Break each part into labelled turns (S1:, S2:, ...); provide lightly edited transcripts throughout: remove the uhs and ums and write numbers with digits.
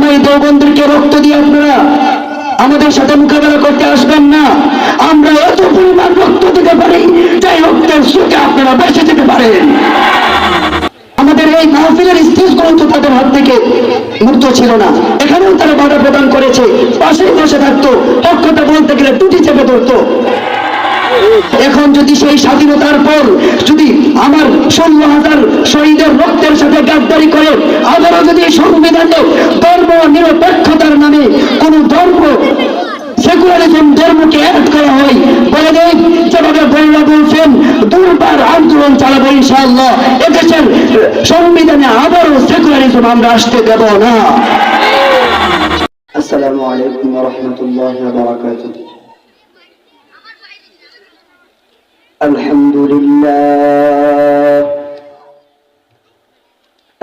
S1: উলামায়ে দেওবন্দেরকে রক্ত দিয়ে আপনারা আমাদের সাথে মোকাবেলা করতে আসবেন না। আমরা এত পরিমাণ রক্ত দিতে পারি যে রক্তের স্রোতে আপনারা বেঁচে যেতে পারেন। আমাদের এই মাহফিলের স্টেজগুলো তো তাদের হাত থেকে মুক্ত ছিল না, এখানেও তারা বাধা প্রদান করেছে, পাশেই বসে থাকতো, হক কথা বলতে গেলে টুটি চেপে ধরতো। এখন যদি সেই স্বাধীনতার পর যদি আমার 16,000 শহীদের রক্তের সাথে গাদ্দারি করে আবারও যদি সংবিধানে ধর্ম নিরপেক্ষতার নামে কোন ধর্ম সেকুলারিজম ধর্মকে অ্যাড করা হয়, বলে দেয় যেভাবে বইরা বলছেন দুর্বার আন্দোলন চালাবো ইনশাআল্লাহ, এদেশের সংবিধানে আবারও সেকুলারিজম আমরা আসতে দেব না। আসসালামু আলাইকুম ওয়া রাহমাতুল্লাহি ওয়া বারাকাতুহু।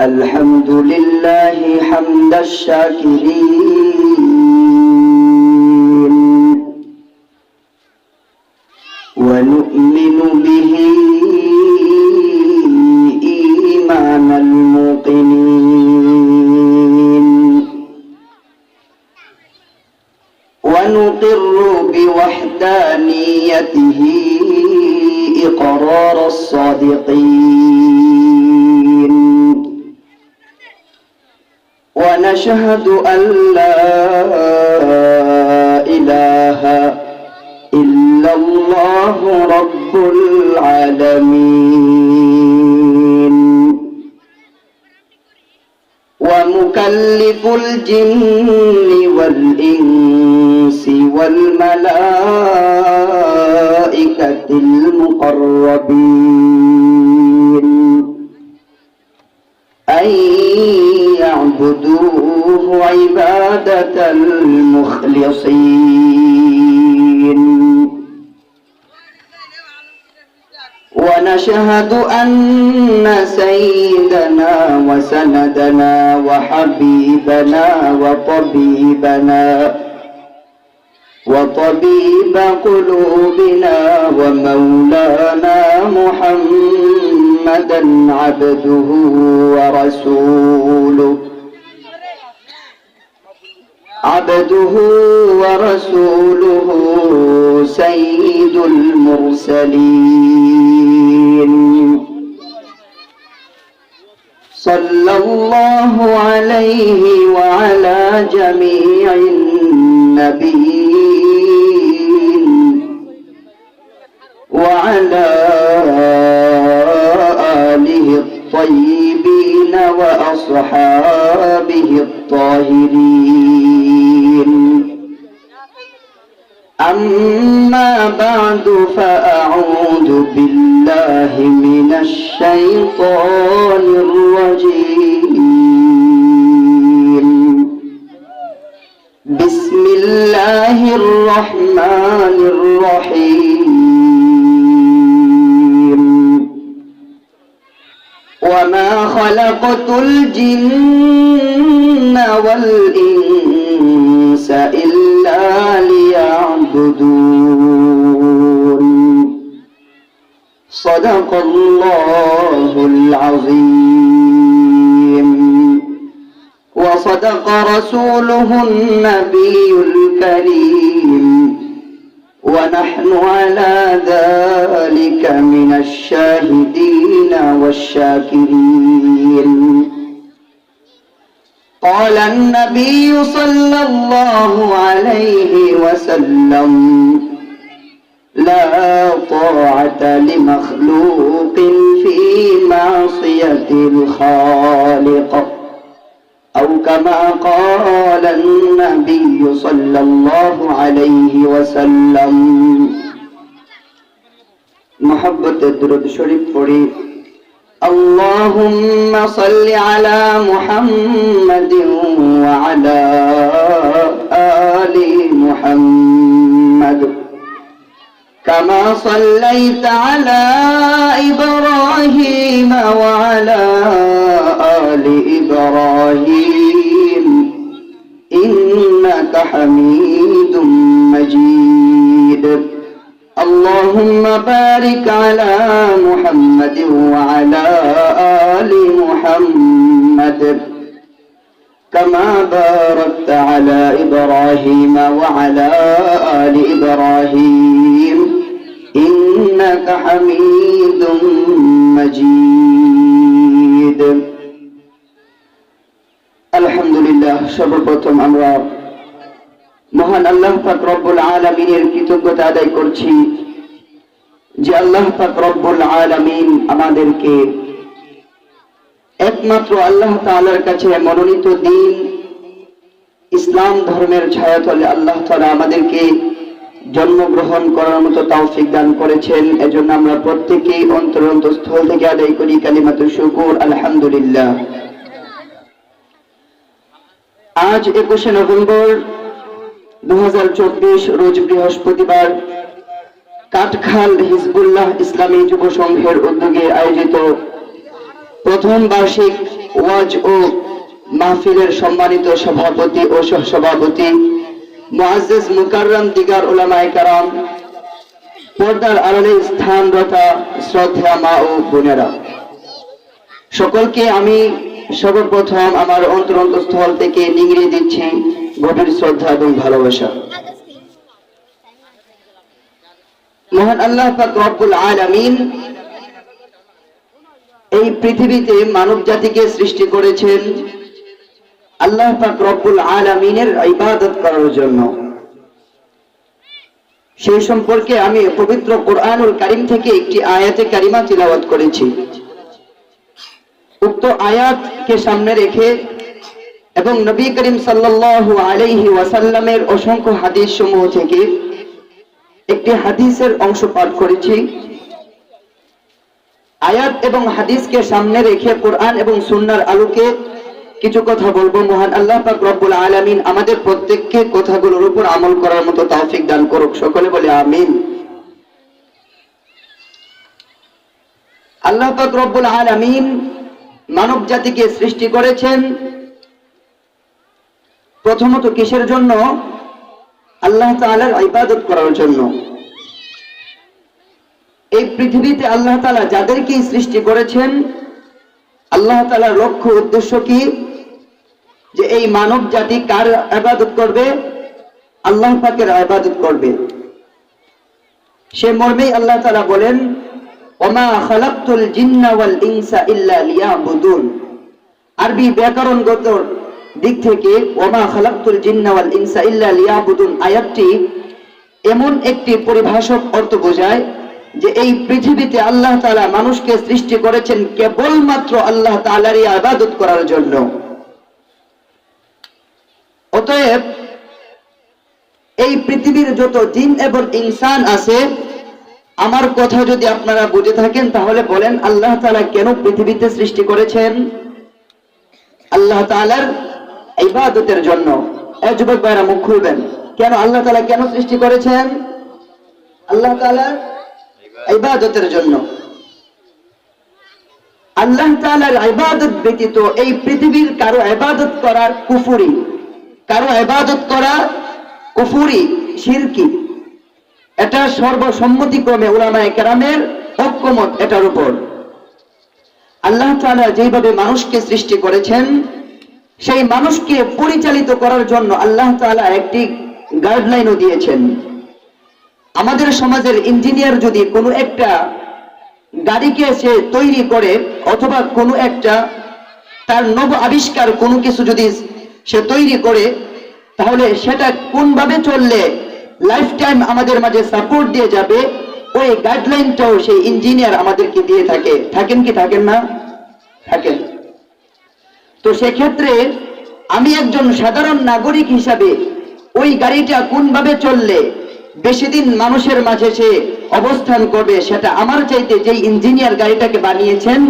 S1: আলহামদুলিল্লাহ হামদাশ শাকিরিন ওয়া নু'মিনু বিহি ঈমানাল মুকিনিন ওয়া নুকিরু বিওয়াহদানিয়াতিহি إقرار الصادقين ونشهد أن لا إله إلا الله رب العالمين ومكلف الجن والإنس والملائكة المقربين أن يعبدوه عبادة المخلصين ونشهد أن سيدنا وسندنا وحبيبنا وطبيب قلوبنا ومولانا محمدا عبده ورسوله سيد المرسلين صلى الله عليه وعلى جميع النبيين وعلى آله الطيبين وأصحابه الطاهرين أما بعد فأعوذ بالله من الشيطان الرجيم بسم الله الرحمن الرحيم وما خلقت الجن والإنس إلا ليعبدون صدق الله العظيم وصدق رسوله النبي الكريم ونحن على ذلك من الشاهدين والشاكرين قال النبي صلى الله عليه وسلم لا طاعة لمخلوق في معصية الخالق أو كما قال النبي صلى الله عليه وسلم محبة الدرود شريف فريد اللهم صل على محمد وعلى آل محمد كما صليت على إبراهيم وعلى آل إبراهيم إنك حميد مجيد اللهم بارك على محمد وعلى آل محمد كما باركت على إبراهيم وعلى آل إبراهيم إنك حميد مجيد الحمد لله সর্বপ্রথম আমরা মহান আল্লাহ পাক রব্বুল আলামিনের কৃতজ্ঞতা আদায় করছি যে আল্লাহ পাক রব্বুল আলামিন আমাদেরকে একমাত্র আল্লাহ তাআলার কাছে মনোনীত দ্বীন ইসলাম ধর্মের ছায়াতলে আল্লাহ তাআলা আমাদেরকে জন্মগ্রহণ করার মতো তৌফিক দান করেছেন। এজন্য আমরা প্রত্যেকেই অন্তরস্থল থেকে আদায় করি কালিমাতুশ শুকর আলহামদুলিল্লাহ। আজ 21 নভেম্বর 2024 রোজ বৃহস্পতিবার কাঠখাল হিজবুল্লাহ ইসলামী যুব সংঘের উদ্যোগে আয়োজিত প্রথম বার্ষিক ওয়াজ ও মাহফিলের সম্মানিত সভাপতি ও সহসভাপতি মুআজ্জিজ মুকাররম দিগার উলামায়ে কেরাম, পর্দার আড়ালে স্থানরতা শ্রদ্ধা মা ও বোনেরা, সকলকে আমি সর্বপ্রথম আমার অন্তরস্থল থেকে নিংড়ে দিচ্ছি গভীর শ্রদ্ধা এবং ভালোবাসা। মহান আল্লাহ পাক রব্বুল আলামিন এই পৃথিবীতে মানব জাতিকে সৃষ্টি করেছেন আল্লাহ পাক রব্বুল আলামিনের ইবাদত করার জন্য। সেই সম্পর্কে আমি পবিত্র কোরআনুল কারীম থেকে একটি আয়াতে কারিমা তিলাওয়াত করেছি। উক্ত আয়াতকে সামনে রেখে এবং নবী করিম সাল্লাল্লাহু আলাইহি ওয়াসাল্লামের অসংখ্য হাদিস সমূহ থেকে একটি হাদিসের অংশ পাঠ করেছি। আয়াত এবং হাদিসকে সামনে রেখে কোরআন এবং সুন্নাহর আলোকে কিছু কথা বলবো। মহান আল্লাহ পাক রব্বুল আলামিন আমাদের প্রত্যেককে কথাগুলোর উপর আমল করার মতো তৌফিক দান করুক। সকলে বলে আমিন। আল্লাহ পাক রব্বুল আলামিন মানব জাতিকে সৃষ্টি করেছেন প্রথমত কিসের জন্য? আল্লাহ তাআলার ইবাদত করার জন্য। এই পৃথিবীতে আল্লাহ তাআলা যাদেরকে সৃষ্টি করেছেন, আল্লাহ তাআলার লক্ষ্য উদ্দেশ্য কি? যে এই মানব জাতি কার ইবাদত করবে? আল্লাহ পাকের ইবাদত করবে। সে মর্মেই আল্লাহ তাআলা বলেন, ওমা খালাকতুল জিন্না ওয়াল ইনসা ইল্লা লিয়াবুদুন। আরবি ব্যাকরণগত দিক থেকে ওমা খালাকতুল জিন্না ওয়াল ইনসা ইল্লা লিয়াবুদুন আয়াতটি এমন একটি পরিভাষক অর্থ বোঝায় যে এই পৃথিবীতে আল্লাহ তাআলা মানুষকে সৃষ্টি করেছেন কেবলমাত্র আল্লাহ তাআলারই ইবাদত করার জন্য। অতএব এই পৃথিবীর যত জিন এবং ইনসান আছে, আমার কথা যদি আপনারা বুঝে থাকেন তাহলে বলেন আল্লাহ তাআলা কেন পৃথিবীতে সৃষ্টি করেছেন? আল্লাহ তাআলার ইবাদতের জন্য। এই যুবক ভাইরা মুখ খুলবেন, কেন আল্লাহ তাআলা কেন সৃষ্টি করেছেন? আল্লাহ তাআলার ইবাদতের জন্য। আল্লাহ তাআলার ইবাদত ব্যতীত এই পৃথিবীর কারো ইবাদত করা কুফরি, কারো ইবাদত করা কুফরি, শিরকি। এটা সর্বসম্মতিক্রমে উলামায়ে কেরামের ঐক্যমত এটার উপর। আল্লাহ তাআলা যেভাবে মানুষকে সৃষ্টি করেছেন, সেই মানুষকে পরিচালিত করার জন্য আল্লাহ তাআলা একটি গাইডলাইনও দিয়েছেন। আমাদের সমাজের ইঞ্জিনিয়ার যদি কোনো একটা গাড়িকে সে তৈরি করে অথবা কোনো একটা তার নব আবিষ্কার কোনো কিছু যদি সে তৈরি করে, তাহলে সেটা কোনভাবে চললে লাইফ টাইম আমাদের মাঝে সাপোর্ট দিয়ে যাবে, ওই গাইডলাইনটাও সেই ইঞ্জিনিয়ার আমাদেরকে দিয়ে থাকে। থাকেন কি থাকেন না? থাকেন। তো সেক্ষেত্রে আমি একজন সাধারণ নাগরিক হিসাবে ওই গাড়িটা কোনভাবে চললে বেশি দিন মানুষের মাঝে সে অবস্থান করবে, সেটা আমার চাইতে যেই ইঞ্জিনিয়ার গাড়িটাকে বানিয়েছেন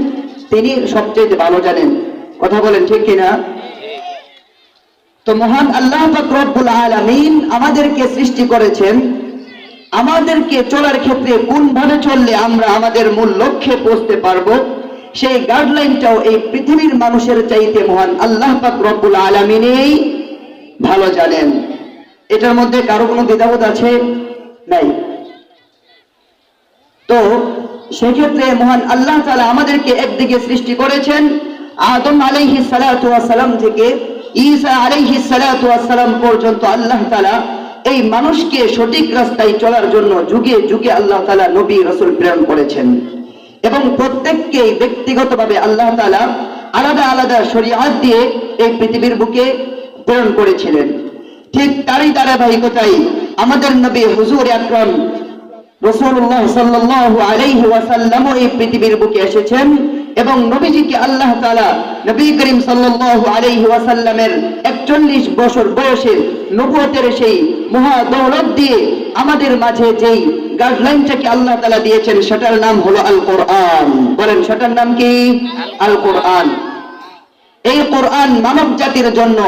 S1: তিনি সবচেয়ে ভালো জানেন। কথা বলেন ঠিক কিনা? তো মহান আল্লাহ পাক রব্বুল আলামিন আমাদেরকে সৃষ্টি করেছেন, আমাদেরকে চলার ক্ষেত্রে কোনভাবে চললে আমরা আমাদের মূল লক্ষ্যে পৌঁছতে পারবো, সেই গাইডলাইনটাও এই পৃথিবীর মানুষের চাইতে মহান আল্লাহ পাক রব্বুল আলামিনই ভালো জানেন। এটার মধ্যে কারো কোনো দ্বিধাবোধ আছে? নাই। তো সেক্ষেত্রে মহান আল্লাহ তাআলা আমাদেরকে একদিকে সৃষ্টি করেছেন আদম আলাইহিস সালাতু ওয়াস সালাম থেকে ঈসা আলাইহিস সালাতু ওয়াস সালাম পর্যন্ত আল্লাহ তাআলা এই মানুষকে সঠিক রাস্তায় চলার জন্য যুগে যুগে আল্লাহ তাআলা নবী রাসূল প্রেরণ করেছেন এবং প্রত্যেককে ব্যক্তিগতভাবে আল্লাহ তাআলা আলাদা আলাদা শরীয়ত দিয়ে এই পৃথিবীর বুকে প্রেরণ করেছিলেন। ঠিক তারই ধারাবাহিকতায় আমাদের নবী হুজুর আকরাম রাসূলুল্লাহ সাল্লাল্লাহু আলাইহি ওয়াসাল্লাম এই পৃথিবীর বুকে এসেছেন এবং নবীজিকে আল্লাহ তাআলা নবী করিম সাল্লাল্লাহু আলাইহি ওয়াসাল্লামের 41 বছর বয়সে নবুয়তের সেই মহা দৌলত দিয়ে আমাদের মাঝে যেই গাইডলাইনটাকে আল্লাহ তাআলা দিয়েছেন সেটার নাম হলো আল কোরআন। বলেন সেটার নাম কি? আল কোরআন। এই কোরআন মানব জাতির জন্য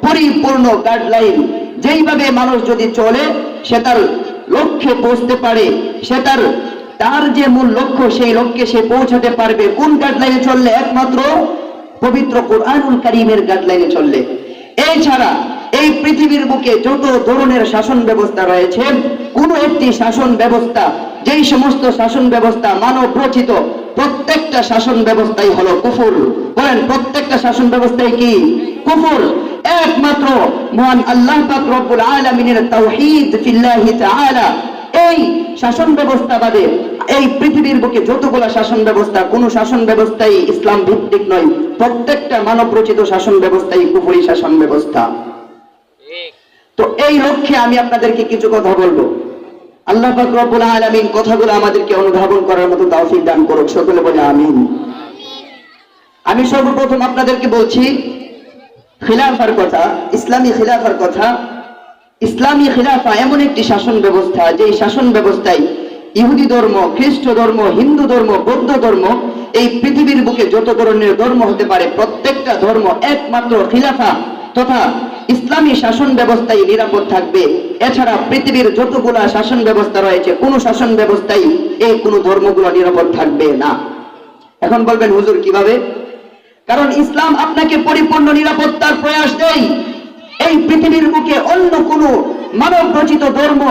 S1: পরিপূর্ণ গাইডলাইন। যেইভাবে মানুষ যদি চলে সে তার লক্ষ্যে পৌঁছতে পারে, সে তার যে মূল লক্ষ্য সেই লক্ষ্যে সে পৌঁছাতে পারবে কোন গাইডলাইনে চললে? একমাত্র পবিত্র কোরআনুল কারীমের গাইডলাইনে চললে। এছাড়া এই পৃথিবীর বুকে যত ধরনের শাসন ব্যবস্থা রয়েছে কোন একটি শাসন ব্যবস্থা, যেই সমস্ত শাসন ব্যবস্থা মানব রচিত, প্রত্যেকটা শাসন ব্যবস্থাই হলো কুফর। বলেন প্রত্যেকটা শাসন ব্যবস্থাই কি? কুফর। একমাত্র মহান আল্লাহ পাক রব্বুল আলামিনের তাওহীদ ফিল্লাহি তাআলা এই শাসন ব্যবস্থা বাদে এই পৃথিবীর বুকে যতগুলা শাসন ব্যবস্থা, কোন শাসন ব্যবস্থাই ইসলাম ভিত্তিক নয়। প্রত্যেকটা মানব রচিত শাসন ব্যবস্থাই কুফরি শাসন ব্যবস্থা। তো এই লক্ষ্যে আমি আপনাদেরকে কিছু কথা বলবো। আল্লাহ পাক রব্বুল আলামিন কথাগুলো আমাদেরকে অনুধাবন করার মতো তৌফিক দান করুক। সকলে বলে আমিন। আমি সর্বপ্রথম আপনাদেরকে বলছি খিলাফার কথা, ইসলামী খিলাফার কথা। ইসলামী খিলাফা এমন একটি শাসন ব্যবস্থা যেই শাসন ব্যবস্থায় ইহুদি ধর্ম, খ্রিস্ট ধর্ম, হিন্দু ধর্ম, বৌদ্ধ ধর্ম, এই পৃথিবীর বুকে যত ধরনের ধর্ম হতে পারে প্রত্যেকটা ধর্ম একমাত্র খিলাফা তথা ইসলামী শাসন ব্যবস্থায় নিরাপদ থাকবে। এছাড়া পৃথিবীর যতগুলা শাসন ব্যবস্থা রয়েছে কোন শাসন ব্যবস্থায় এই কোন ধর্মগুলো নিরাপদ থাকবে না। এখন বলবেন হুজুর কিভাবে? কারণ ইসলাম আপনাকে পরিপূর্ণ নিরাপত্তার প্রয়াস দেয়। এই পৃথিবীর বুকে অন্য কোন মানব রচিত ধর্ম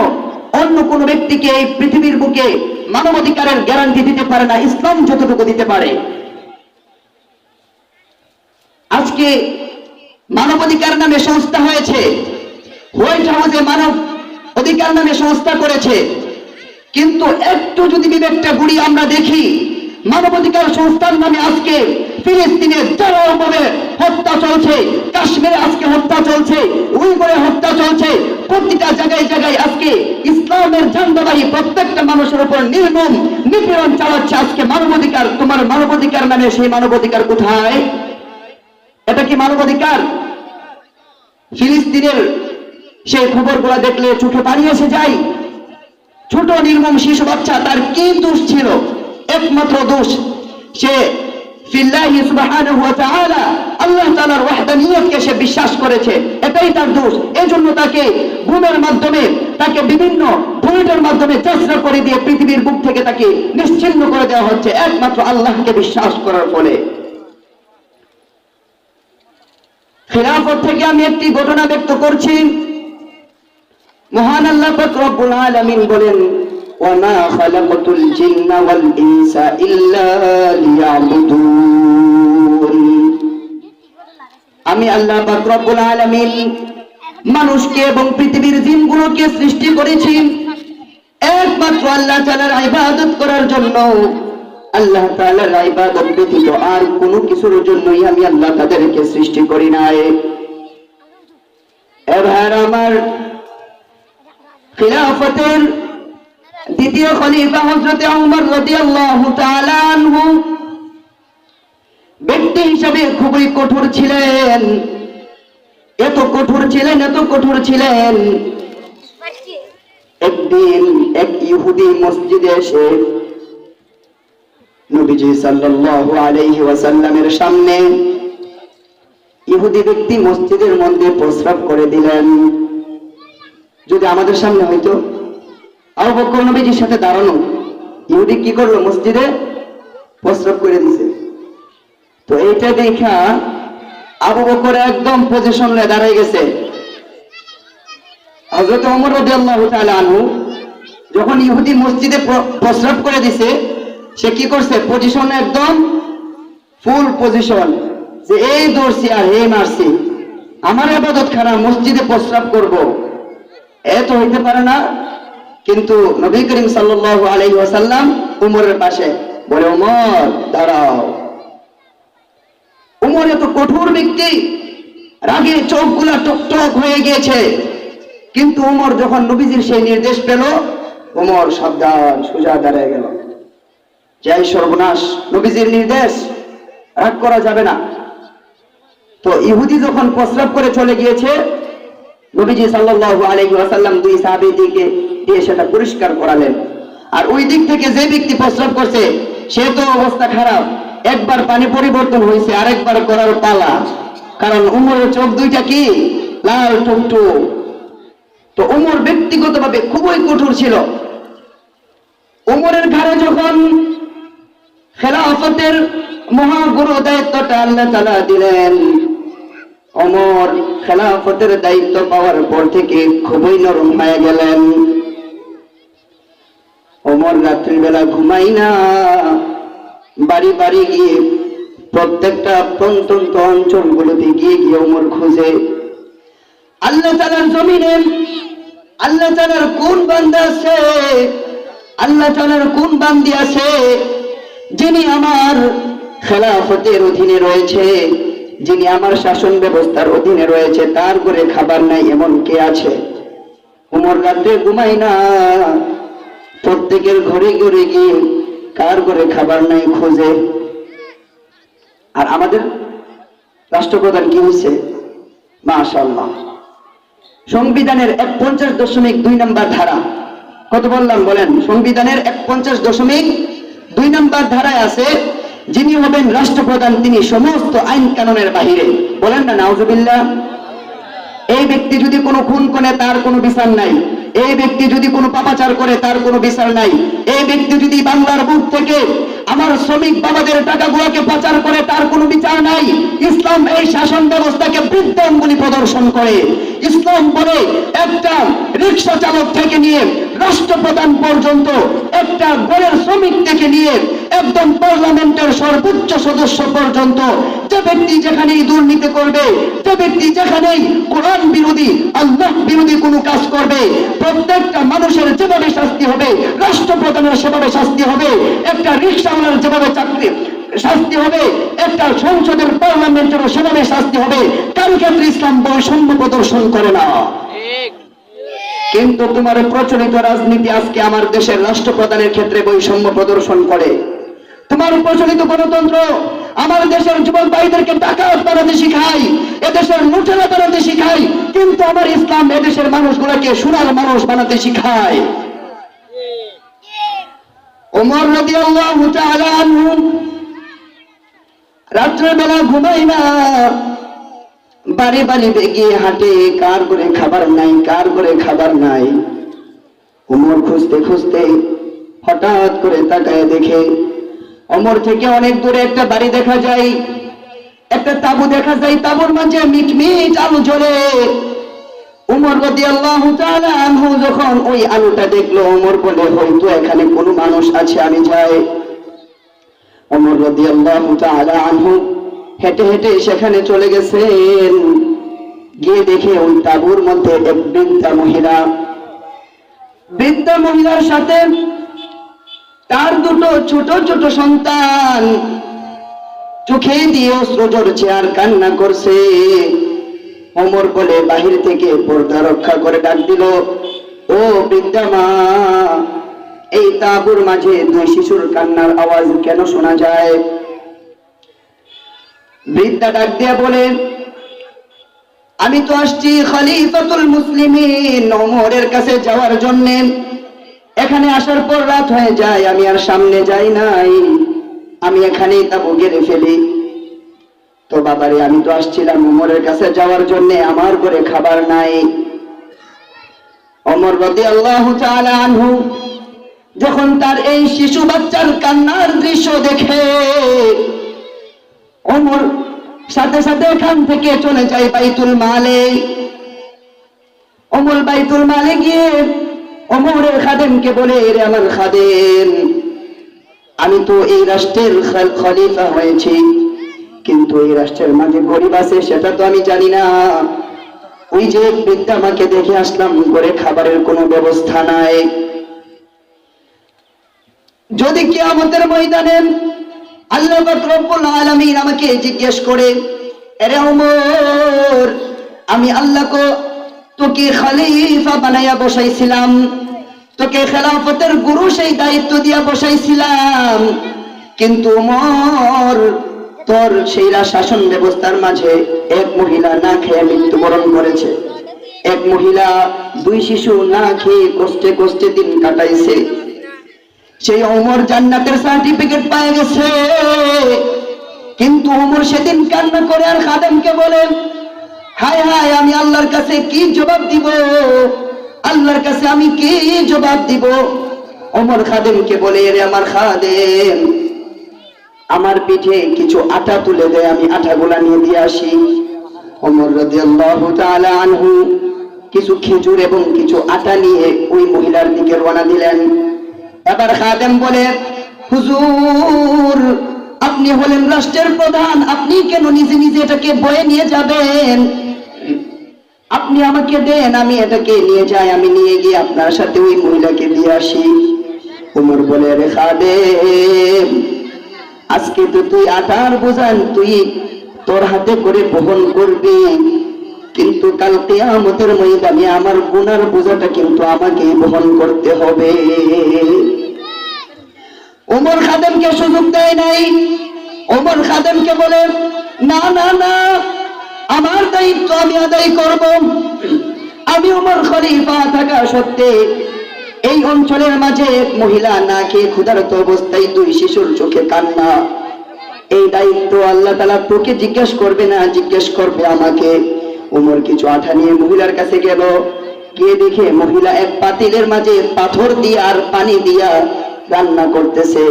S1: অন্য কোন ব্যক্তিকে এই পৃথিবীর বুকে মানবাধিকারের গ্যারান্টি দিতে পারে না, ইসলাম যতটুকু দিতে পারে। আজকে মানবাধিকার নামে সংস্থা হয়েছে, হোয়াইট হাউসে মানব অধিকার নামে সংস্থা করেছে, কিন্তু একটু যদি বিবেকটা ঘুরিয়ে আমরা দেখি মানবাধিকার সংস্থার নামে আজকে ফিলিস্তিনে চরমভাবে হত্যা চলছে, কাশ্মীরে আজকে হত্যা চলছে, উইঘুরে হত্যা চলছে, প্রতিটা জায়গায় জায়গায় আজকে ইসলামের ঝান্ডাবাহী প্রত্যেকটা মানুষের উপর নির্মম নিপীড়ন চালাচ্ছে। আজকে মানবাধিকার, তোমার মানবাধিকার নামে সেই মানবাধিকার কোথায়? এটা কি মানবাধিকার? ফিলিস্তিনের সেই খবরগুলো দেখলে চোখে পানি এসে যায়। ছোট নির্মম শিশু বাচ্চা, তার কি দোষ ছিল? একমাত্র দোষ সে ফিল্লাহি সুবহানাহু ওয়া তাআলা আল্লাহ তাআলার ওয়াহদানিয়তকে সে বিশ্বাস করেছে, এটাই তার দোষ। এজন্য তাকে গুমের মাধ্যমে, তাকে বিভিন্ন বুলেটের মাধ্যমে চেষ্টা করে দিয়ে পৃথিবীর বুক থেকে তাকে নিশ্চিহ্ন করে দেওয়া হচ্ছে একমাত্র আল্লাহকে বিশ্বাস করার ফলে। খিলাফত থেকে আমি একটি ঘটনা ব্যক্ত করছি। মহান আল্লাহ পাক রব্বুল আলামিন বলেন, ওয়ামা খালাকাতুল জিন্না ওয়াল ইনসা ইল্লা লিয়াবুদুন। আমি আল্লাহ পাক রব্বুল আলামিন মানুষকে এবং পৃথিবীর জিনগুলোকে সৃষ্টি করেছি একমাত্র আল্লাহ তাআলার ইবাদত করার জন্য। আল্লাহ তাআলার ইবাদত ব্যতীত আর কোনো কিছুর জন্যই আমি আল্লাহ তাদেরকে সৃষ্টি করি নাই। এবার আমার খিলাফতের দ্বিতীয় খলিফা হযরত ওমর রাদিয়াল্লাহু তাআলা আনহু ব্যক্তি হিসেবে খুবই কঠোর ছিলেন। এত কঠোর ছিলেন একদিন এক ইহুদি মসজিদে এসে নবীজি সাল্লাল্লাহু আলাইহি ওয়াসাল্লামের সামনে ইহুদি ব্যক্তি মসজিদের মধ্যে প্রস্রাব করে দিলেন। যদি আমাদের সামনে হয়তো আবু বকর নবীজির সাথে দাঁড়ানো, ইহুদি কি করলো? মসজিদে প্রস্রাব করে দিছে। তো এইটা দেখা আবু বকর একদম পজিশনে দাঁড়ায় গেছে। হযরত ওমর রাদিয়াল্লাহু তাআলা আনহু যখন ইহুদি মসজিদে প্রস্রাব করে দিছে, সে কি করছে? পজিশনে একদম ফুল পজিশন, যে এই দৌড়ছি আর এই মারছি। আমার ইবাদতখানা মসজিদে প্রস্রাব করব, এত হইতে পারে না। কিন্তু নবী করিম সাল্লাল্লাহু আলাইহি ওয়াসাল্লাম উমরের পাশে বলে, উমর দাঁড়াও। উমর এত কঠোর ব্যক্তি, রাগে চোখগুলা টকটক হয়ে গিয়েছে, কিন্তু উমর যখন নবীজির সেই নির্দেশ পেল, উমর সাবধান সোজা দাঁড়িয়ে গেল। যাই সর্বনাশ, নবীজির নির্দেশ, রাগ করা যাবে না। তো ইহুদি যখন প্রস্রাব করে চলে গিয়েছে, নবীজি সাল্লাল্লাহু আলাইহি ওয়াসাল্লাম দুই সাহাবীকে দিয়ে সেটা পরিষ্কার করালেন। আর ওই দিক থেকে যে ব্যক্তি প্রস্রাব করছে সে তো অবস্থা খারাপ, একবার পানি পরিবর্তন হয়েছে, আরেকবার করার পালা, কারণ উমরের চোখ দুইটা কি লাল টুকটুক। তো উমর ব্যক্তিগতভাবে খুবই কঠোর ছিল। উমরের ঘাড়ে যখন খেলাফতের মহাগুরু দায়িত্বটা আল্লাহ তাআলা দিলেন, ওমর খেলাফতের দায়িত্ব পাওয়ার পর থেকে খুবই নরম হয়ে গেলেন। ওমর রাত্রিবেলা ঘুমাই না, বাড়ি বাড়ি গিয়ে প্রত্যেকটা প্রত্যন্ত অঞ্চলগুলোতে গিয়ে গিয়ে ওমর খুঁজে আল্লাহ তাআলার জমিনে আল্লাহ তাআলার কোন বান্দা আছে, আল্লাহ তাআলার কোন বান্দি আছে যিনি আমার খেলাফতের অধীনে রয়েছে, যিনি আমার শাসন ব্যবস্থার অধীনে রয়েছে, তার ঘরে খাবার নাই, এমন কে আছে? উমর রাতে ঘুমাই না, প্রত্যেকের ঘরে ঘরে গিয়ে কার ঘরে খাবার নাই খোঁজে। আর আমাদের রাষ্ট্রপ্রধান কি হয়েছে? মাশাআল্লাহ, সংবিধানের 51.2 নম্বর ধারা, কত বললাম বলেন? সংবিধানের 51.2 নম্বর ধারায় আছে, যিনি হবেন রাষ্ট্রপ্রধান তিনি সমস্ত আইন কানুনের বাহিরে। বলেন না নাউজুবিল্লাহ। এই ব্যক্তি যদি কোনো খুন করে তার কোনো বিচার নাই, এই ব্যক্তি যদি কোনো পাপাচার করে তার কোনো বিচার নাই, এই ব্যক্তি যদি বাংলার বুক থেকে আমার শ্রমিক বাবাদের টাকাগুলোকে পাচার করে তার কোনো বিচার নাই। ইসলাম এই শাসন ব্যবস্থাকে বৃদ্ধাঙ্গুলি প্রদর্শন করে। ইসলাম বলে একটা রিক্সা চালক থেকে নিয়ে রাষ্ট্রপ্রধান পর্যন্ত, একটা ঘরের শ্রমিক থেকে নিয়ে একদম পার্লামেন্টের সর্বোচ্চ সদস্য পর্যন্ত, যে ব্যক্তি যেখানেই দুর্নীতি করবে, যে ব্যক্তি যেখানেই কোরআন বিরোধী আল্লাহ বিরোধী কোনো কাজ করবে, প্রত্যেকটা মানুষের যেভাবে শাস্তি হবে, রাষ্ট্রপ্রধানের সেভাবে শাস্তি হবে, একটা রিক্সাওয়ালার যেভাবে চাকরি শাস্তি হবে, একটা সংসদের পার্লামেন্টেরও সেভাবে শাস্তি হবে। তার ক্ষেত্রে ইসলাম বৈষম্য প্রদর্শন করে না। কিন্তু তোমার প্রচলিত রাজনীতি আজকে আমার দেশের রাষ্ট্রপ্রধানের ক্ষেত্রে বৈষম্য প্রদর্শন করে। তোমার প্রচলিত গণতন্ত্র আমার দেশের যুবক ভাইদেরকে ডাকাত বানাতে শিখায়, এদেশের লুটেরা বানাতে শিখায়, কিন্তু আমার ইসলাম এদেশের মানুষগুলোকে সোনার মানুষ বানাতে শিখায়। ওমর রাদিয়াল্লাহু তাআলা আনহু রাত্রের বেলা ঘুমাই না, বাড়ি বাড়ি গিয়ে হাঁটে, কার করে খাবার নাই, কার করে খাবার নাই। ওমর খুঁজতে খুঁজতে হঠাৎ করে তাকায় দেখে ওমর থেকে অনেক দূরে একটা বাড়ি দেখা যায়, একটা তাঁবু দেখা যায়, তাঁবুর মাঝে মিটমিট আলো জ্বলে। ওমর রাদিয়াল্লাহু তাআলা আনহু যখন ওই আলোটা দেখলো, ওমর বলে হয়তো এখানে কোনো মানুষ আছে, আমি যাই। ওমর রাদিয়াল্লাহু তাআলা আনহু হেঁটে হেঁটে সেখানে চলে গেছেন, গিয়ে দেখে ওই তাঁবুর মধ্যে এক বৃদ্ধা মহিলার সাথে তার দুটো ছোট ছোট সন্তান, চোখে দিয়ে অশ্রু ঝরছে আর কান্না করছে। ওমর বলে বাহির থেকে পর্দা রক্ষা করে ডাক দিল, ও বৃদ্ধা মা, এই তাঁবুর মাঝে দুই শিশুর কান্নার আওয়াজ কেন শোনা যায়? বৃদ্ধা ডাক দিয়া বলে, আমি তো আসছি খলিফাতুল মুসলিমিন ওমরের কাছে যাওয়ার জন্য। এখানে আসার পর রাত হয়ে যায়, আমি আর সামনে যাই নাই, আমি এখানেই তাঁবু গেড়ে ফেলি। তো বাবারে, আমি তো আসছিলাম ওমরের কাছে যাওয়ার জন্য, আমার ঘরে খাবার নাই। ওমর রাদিয়াল্লাহু তাআলা আনহু যখন তার এই শিশু বাচ্চার কান্নার দৃশ্য দেখে, ওমর সাথে সাথে এখান থেকে চলে যায় বাইতুল মালে। ওমর বাইতুল মালে গিয়ে ওমরের খাদেমকে বলে, রে আমার খাদেম, আমি তো এই রাষ্ট্রের খলিফা হয়েছি, কিন্তু এই রাষ্ট্রের মাঝে গরিব আছে সেটা তো আমি জানি না। ওই যে বৃদ্ধা আমাকে দেখে আসলাম, করে খাবারের কোনো ব্যবস্থা নাই। যদি কিয়ামতের ময়দানে আল্লাহ পাক রব্বুল আলামিন আমাকে জিজ্ঞেস করে, আরে ওমর, আমি আল্লাহকে তোকে খলিফা বানাইয়া বসাইছিলাম, তোকে খেলাফতের গুরু সেই দায়িত্ব দিয়া বসাইছিলাম, কিন্তু ওমর তোর সেই শাসন ব্যবস্থার মাঝে এক মহিলা না খেয়ে মৃত্যুবরণ করেছে, এক মহিলা 2 শিশু না খেয়ে কষ্টে কষ্টে দিন কাটাইছে। সেই ওমর জান্নাতের সার্টিফিকেট পেয়ে গেছে, কিন্তু ওমর সেদিন কান্না করে আর খাদেমকে বলে, হায় হায় আমি আল্লাহর কাছে কি জবাব দিব, আল্লাহর কাছে আমি কি জবাব দিব। ওমর খাদেমকে বলে, রে আমার খাদেম, আমার পিঠে কিছু আটা তুলে দেয়, আমি আটাগুলা নিয়ে দিয়ে আসি। ওমর রাদিয়াল্লাহু তাআলা আনহু কিছু খেজুর এবং কিছু আটা নিয়ে ওই মহিলার দিকে রওনা দিলেন। এবার খাদেম বলে, হুজুর, আপনি হলেন রাষ্ট্রের প্রধান, আপনি কেন নিজে নিজে এটাকে বয়ে নিয়ে যাবেন? আপনি আমাকে দেন, আমি এটাকে নিয়ে যাই, আমি নিয়ে গিয়ে আপনার সাথে ওই মহিলাকে দিয়ে আসি। ওমর বলে, রে খাদেম, আজকে তো তুই আটার বোঝান তুই তোর হাতে করে বহন করবি, কিন্তু কাল কিয়ামতের ময়দানে আমার গুনার বোঝাটা কিন্তু আমাকে বহন করতে হবে। ওমর খাদেমকে সুযোগ দেয় নাই। ওমর খাদেমকে বলে, না না না, আমার দায়িত্ব আমি আদায় করব। আমি ওমর খলিফা থাকা সত্ত্বে এই অঞ্চলের মাঝে এক মহিলা না খেয়ে ক্ষুধার্ত অবস্থায় 2 শিশুর চোখে কান্না, এই দায়িত্ব আল্লাহ তাআলা তোকে জিজ্ঞেস করবে না, জিজ্ঞেস করবে আমাকে। ওমর কিছু আঠা নিয়ে মহিলার কাছে গেল, গিয়ে দেখে মহিলা এক পাতিলের মাঝে পাথর দিয়ে আর পানি দিয়া রান্না করতেছে।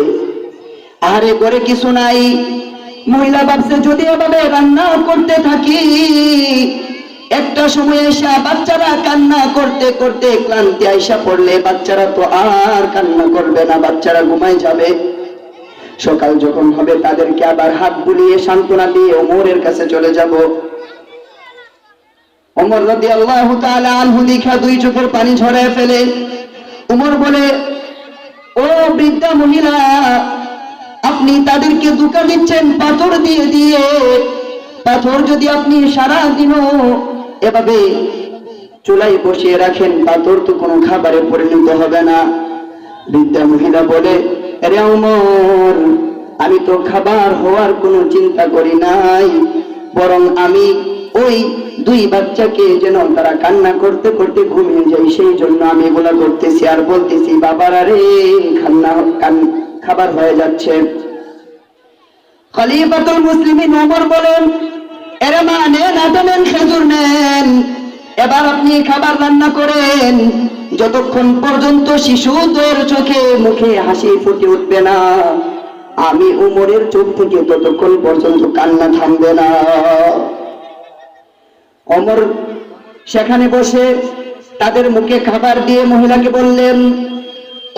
S1: আরে ঘরে কিছু নাই, মহিলা ভাবছে যদি এভাবে রান্না করতে থাকি, একটা সময় এসে বাচ্চারা কান্না করতে করতে ক্লান্তি আইসা পড়লে বাচ্চারা তো আর কান্না করবে না, বাচ্চারা ঘুমায় যাবে। সকাল যখন হবে তাদেরকে আবার হাত বুলিয়ে সান্ত্বনা দিয়ে ওমরের কাছে চলে যাব। ওমর রাদিয়াল্লাহু তাআলা আনহু দেখা 2 চোখের পানি ঝরায় ফেলে। ওমর বলে, ও বৃদ্ধা মহিলা, আপনি তাদেরকে ধোঁকা দিচ্ছেন পাথর দিয়ে দিয়ে। পাথর যদি আপনি সারা দিনও এভাবে চুলায় বসিয়ে রাখেন, পাথর তো কোনো খাবারে পরিণত হবে না। বৃদ্ধা মহিলা বলে, আরে ওমর, আমি তো খাবার হওয়ার কোনো চিন্তা করি নাই, বরং আমি ওই 2 বাচ্চাকে যেন তারা কান্না করতে করতে ঘুমিয়ে যায় সেই জন্য আমি এগুলা করতেছি, আর বলতেছি বাবারা রে খাবার হয়ে যাচ্ছে। খলিফাতুল মুসলিমিন ওমর বলেন, এরে মা নেন, আটা নেন, খেজুর নেন, এবার আপনি খাবার রান্না করেন। যতক্ষণ পর্যন্ত শিশুদের চোখে মুখে হাসি ফুটে উঠবে না, আমি ওমরের চোখ থেকে ততক্ষণ পর্যন্ত কান্না থামবে না। ওমর সেখানে বসে তাদের মুখে খাবার দিয়ে মহিলাকে বললেন,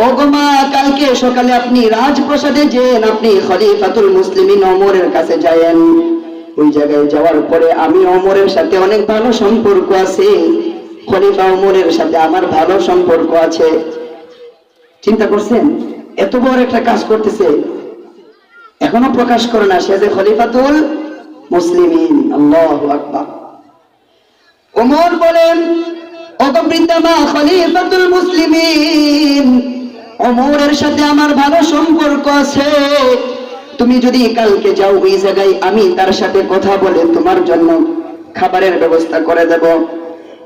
S1: ওগো মা, কালকে সকালে আপনি রাজপ্রাসাদে যেন, আপনি খলিফাতুল মুসলিমিন ওমরের কাছে যায়েন। ওই জায়গায় যাওয়ার পরে আমি ওমরের সাথে অনেক ভালো সম্পর্ক আছে, খলিফা ওমরের সাথে আমার ভালো সম্পর্ক আছে। চিন্তা করছেন, এত বড় একটা কাজ করতেছে, এখনো প্রকাশ করে না সে যে খলিফাতুল মুসলিমিন। আল্লাহু আকবার। ওমর বলেন, ওগো বৃদ্ধা মা, খলিফাতুল মুসলিমিন ওমরের সাথে আমার ভালো সম্পর্ক আছে, তুমি যদি কালকে যাও ওই জায়গায়, আমি তার সাথে কথা বলে তোমার জন্য খাবারের ব্যবস্থা করে দেব।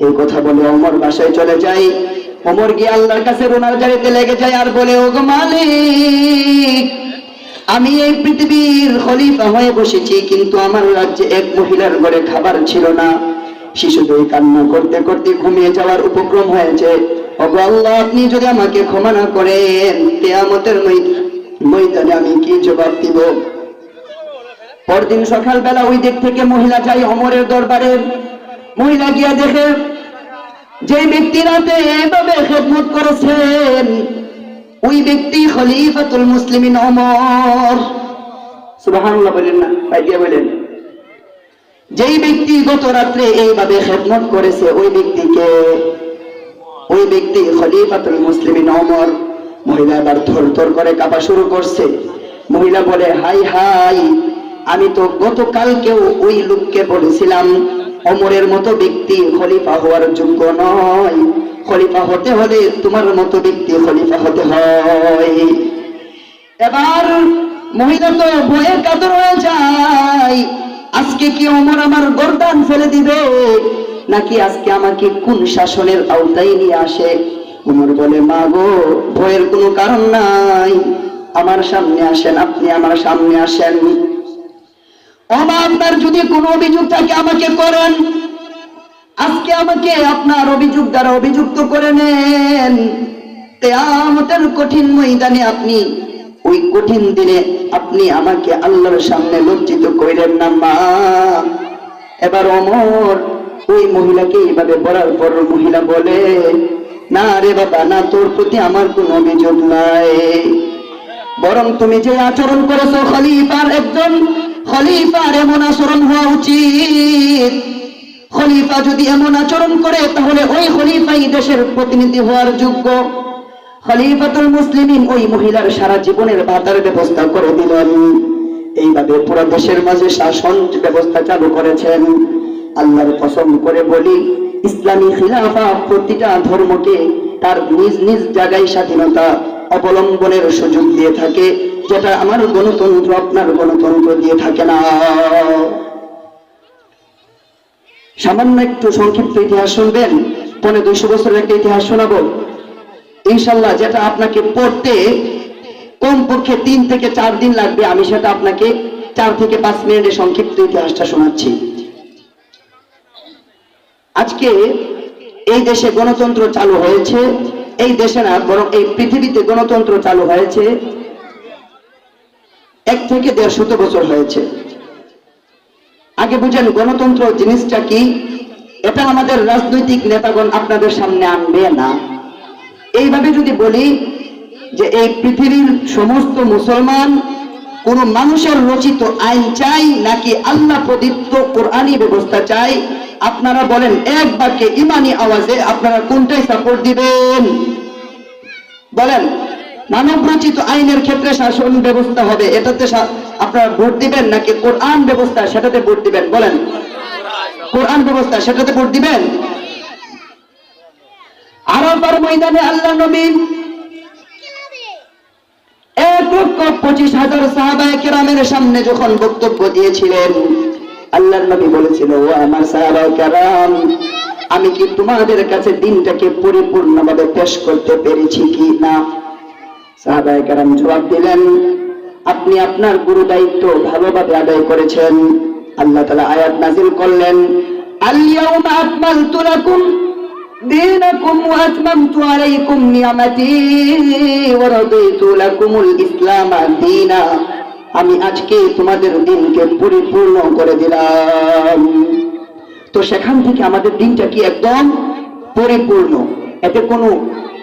S1: এই কথা বলে ওমর বাসায় চলে যায়। ওমর গিয়ে আল্লাহর কাছে রোনার জারিতে লেগে যায় আর বলে, ওগো মালিক, আমি এই পৃথিবীর খলিফা হয়ে বসেছি, কিন্তু আমার রাজ্যে এক মহিলার ঘরে খাবার ছিল না, শিশুদের কান্না করতে করতে ঘুমিয়ে যাওয়ার উপক্রম হয়েছে। ওগো আল্লাহ, আপনি যদি আমাকে ক্ষমা না করেন, কিয়ামতের ময়দানে আমি কি জবাব দিব? পরদিন সকালবেলা ওই দিক থেকে মহিলা যায় ওমরের দরবারে। মহিলা গিয়ে দেখে যে ব্যক্তি রাতে এভাবে খেদমত করেছেন ওই ব্যক্তি খলিফাতুল মুসলিমিন ওমর। সুবহানাল্লাহ বলেন না, ভাই দিয়ে বলেন। যেই ব্যক্তি গত রাত্রে এইভাবে খেদমত করেছে ওই ব্যক্তি খলিফাতুল মুসলিমিন ওমর। মহিলা এবার থরথর করে কাঁপা শুরু করছে। মহিলা বলে, হাই হাই, আমি তো গতকালকেও ওই লোককে বলেছিলাম ওমরের মতো ব্যক্তি খলিফা হওয়ার যোগ্য নয়, খলিফা হতে হলে তোমার মতো ব্যক্তি খলিফা হতে হয়। এবার মহিলা তো ভয়ে কাতর হয়ে যায়, আজকে কি ওমর আমার গর্দান ফেলে দিবে, নাকি আজকে আমাকে কোন শাসনের আওতায় নিয়ে আসে। ওমর বলে, মা গো, ভয়ের কোনো কারণ নাই, আমার সামনে আসেন, আপনি আমার সামনে আসেন। ওমা, আপনার যদি কোনো অভিযোগ থাকে আমাকে করেন, আজকে আমাকে আপনার অভিযোগ দ্বারা অভিযুক্ত করে নেন। কিয়ামতের কঠিন ময়দানে আপনি, ওই কঠিন দিনে আপনি আমাকে আল্লাহর সামনে লজ্জিত কইরেন না মা। এবার ওমর ওই মহিলাকে এইভাবে বলার পর মহিলা বলে, না রে বাবা, না, তোর প্রতি আমার কোনো অভিযোগ নাই, বরং তুমি যে আচরণ করেছো খলিফার এমন আচরণ হওয়া উচিত। খলিফা যদি এমন আচরণ করে তাহলে ওই খলিফাই দেশের প্রতিনিধি হওয়ার যোগ্য। খলিফাতুল মুসলিমিন ওই মহিলার সারা জীবনের ভাতার ব্যবস্থা করে দিলেন। এইভাবে পুরো দেশের মাঝে শাসন ব্যবস্থা চালু করেছেন। আল্লাহর কসম করে বলি, ইসলামী খিলাফা প্রতিটা ধর্মকে তার নিজ নিজ জায়গায় স্বাধীনতা অবলম্বনের সুযোগ দিয়ে থাকে, যেটা আমার গণতন্ত্র আপনার গণতন্ত্র দিয়ে থাকে না। সামান্য একটু সংক্ষিপ্ত ইতিহাস শুনবেন, 200 বছরের একটা ইতিহাস শোনাবো ইনশাল্লাহ, যেটা আপনাকে পড়তে কমপক্ষে 3 থেকে 4 দিন লাগবে। আমি সেটা আপনাকে 4 থেকে 5 মিনিটে সংক্ষিপ্ত ইতিহাসটা শোনাচ্ছি। আজকে এই দেশে গণতন্ত্র চালু হয়েছে, এই দেশে না বরং এই পৃথিবীতে গণতন্ত্র চালু হয়েছে 1 থেকে 150 বছর হয়েছে। আগে বুঝেন গণতন্ত্র জিনিসটা কি, এটা আমাদের রাজনৈতিক নেতাগণ আপনাদের সামনে আনবে না। এইভাবে যদি বলি যে এই পৃথিবীর সমস্ত মুসলমান কোন মানুষের রচিত আইন চাই নাকি আল্লাহ প্রদত্ত কোরআনী ব্যবস্থা চাই, আপনারা বলেন এক বাক্যে ইমানি আওয়াজে আপনারা কোনটাই সাপোর্ট দিবেন? বলেন, মানব রচিত আইনের ক্ষেত্রে শাসন ব্যবস্থা হবে, এটাতে আপনারা ভোট দিবেন নাকি কোরআন ব্যবস্থা সেটাতে ভোট দিবেন? বলেন, কোরআন ব্যবস্থা সেটাতে ভোট দিবেন। আরাফার ময়দানে আল্লাহ নবী 1,25,000 সাহাবায়ে কেরামের সামনে যখন বক্তব্য দিয়েছিলেন, আল্লাহর নবী বলেছিল, ও আমার সাহাবায়ে কেরাম, আমি কি তোমাদের কাছে দিনটাকে পরিপূর্ণভাবে পেশ করতে পেরেছি কি না? সাহাবায়ে কেরাম জবাব দিলেন, আপনি আপনার গুরু দায়িত্ব ভালোভাবে আদায় করেছেন। আল্লাহ তাআলা আয়াত নাযিল করলেন, আল ইয়াউমা আকমালতু লাকুম দীনাকুম ওয়া আতমামতু আলাইকুম নি'মাতি ওয়া রাদিতু লাকুমুল ইসলাম দীনা। আমি আজকে তোমাদের দিনকে পরিপূর্ণ করে দিলাম। তো সেখান থেকে আমাদের দিনটা কি একদম পরিপূর্ণ, এতে কোনো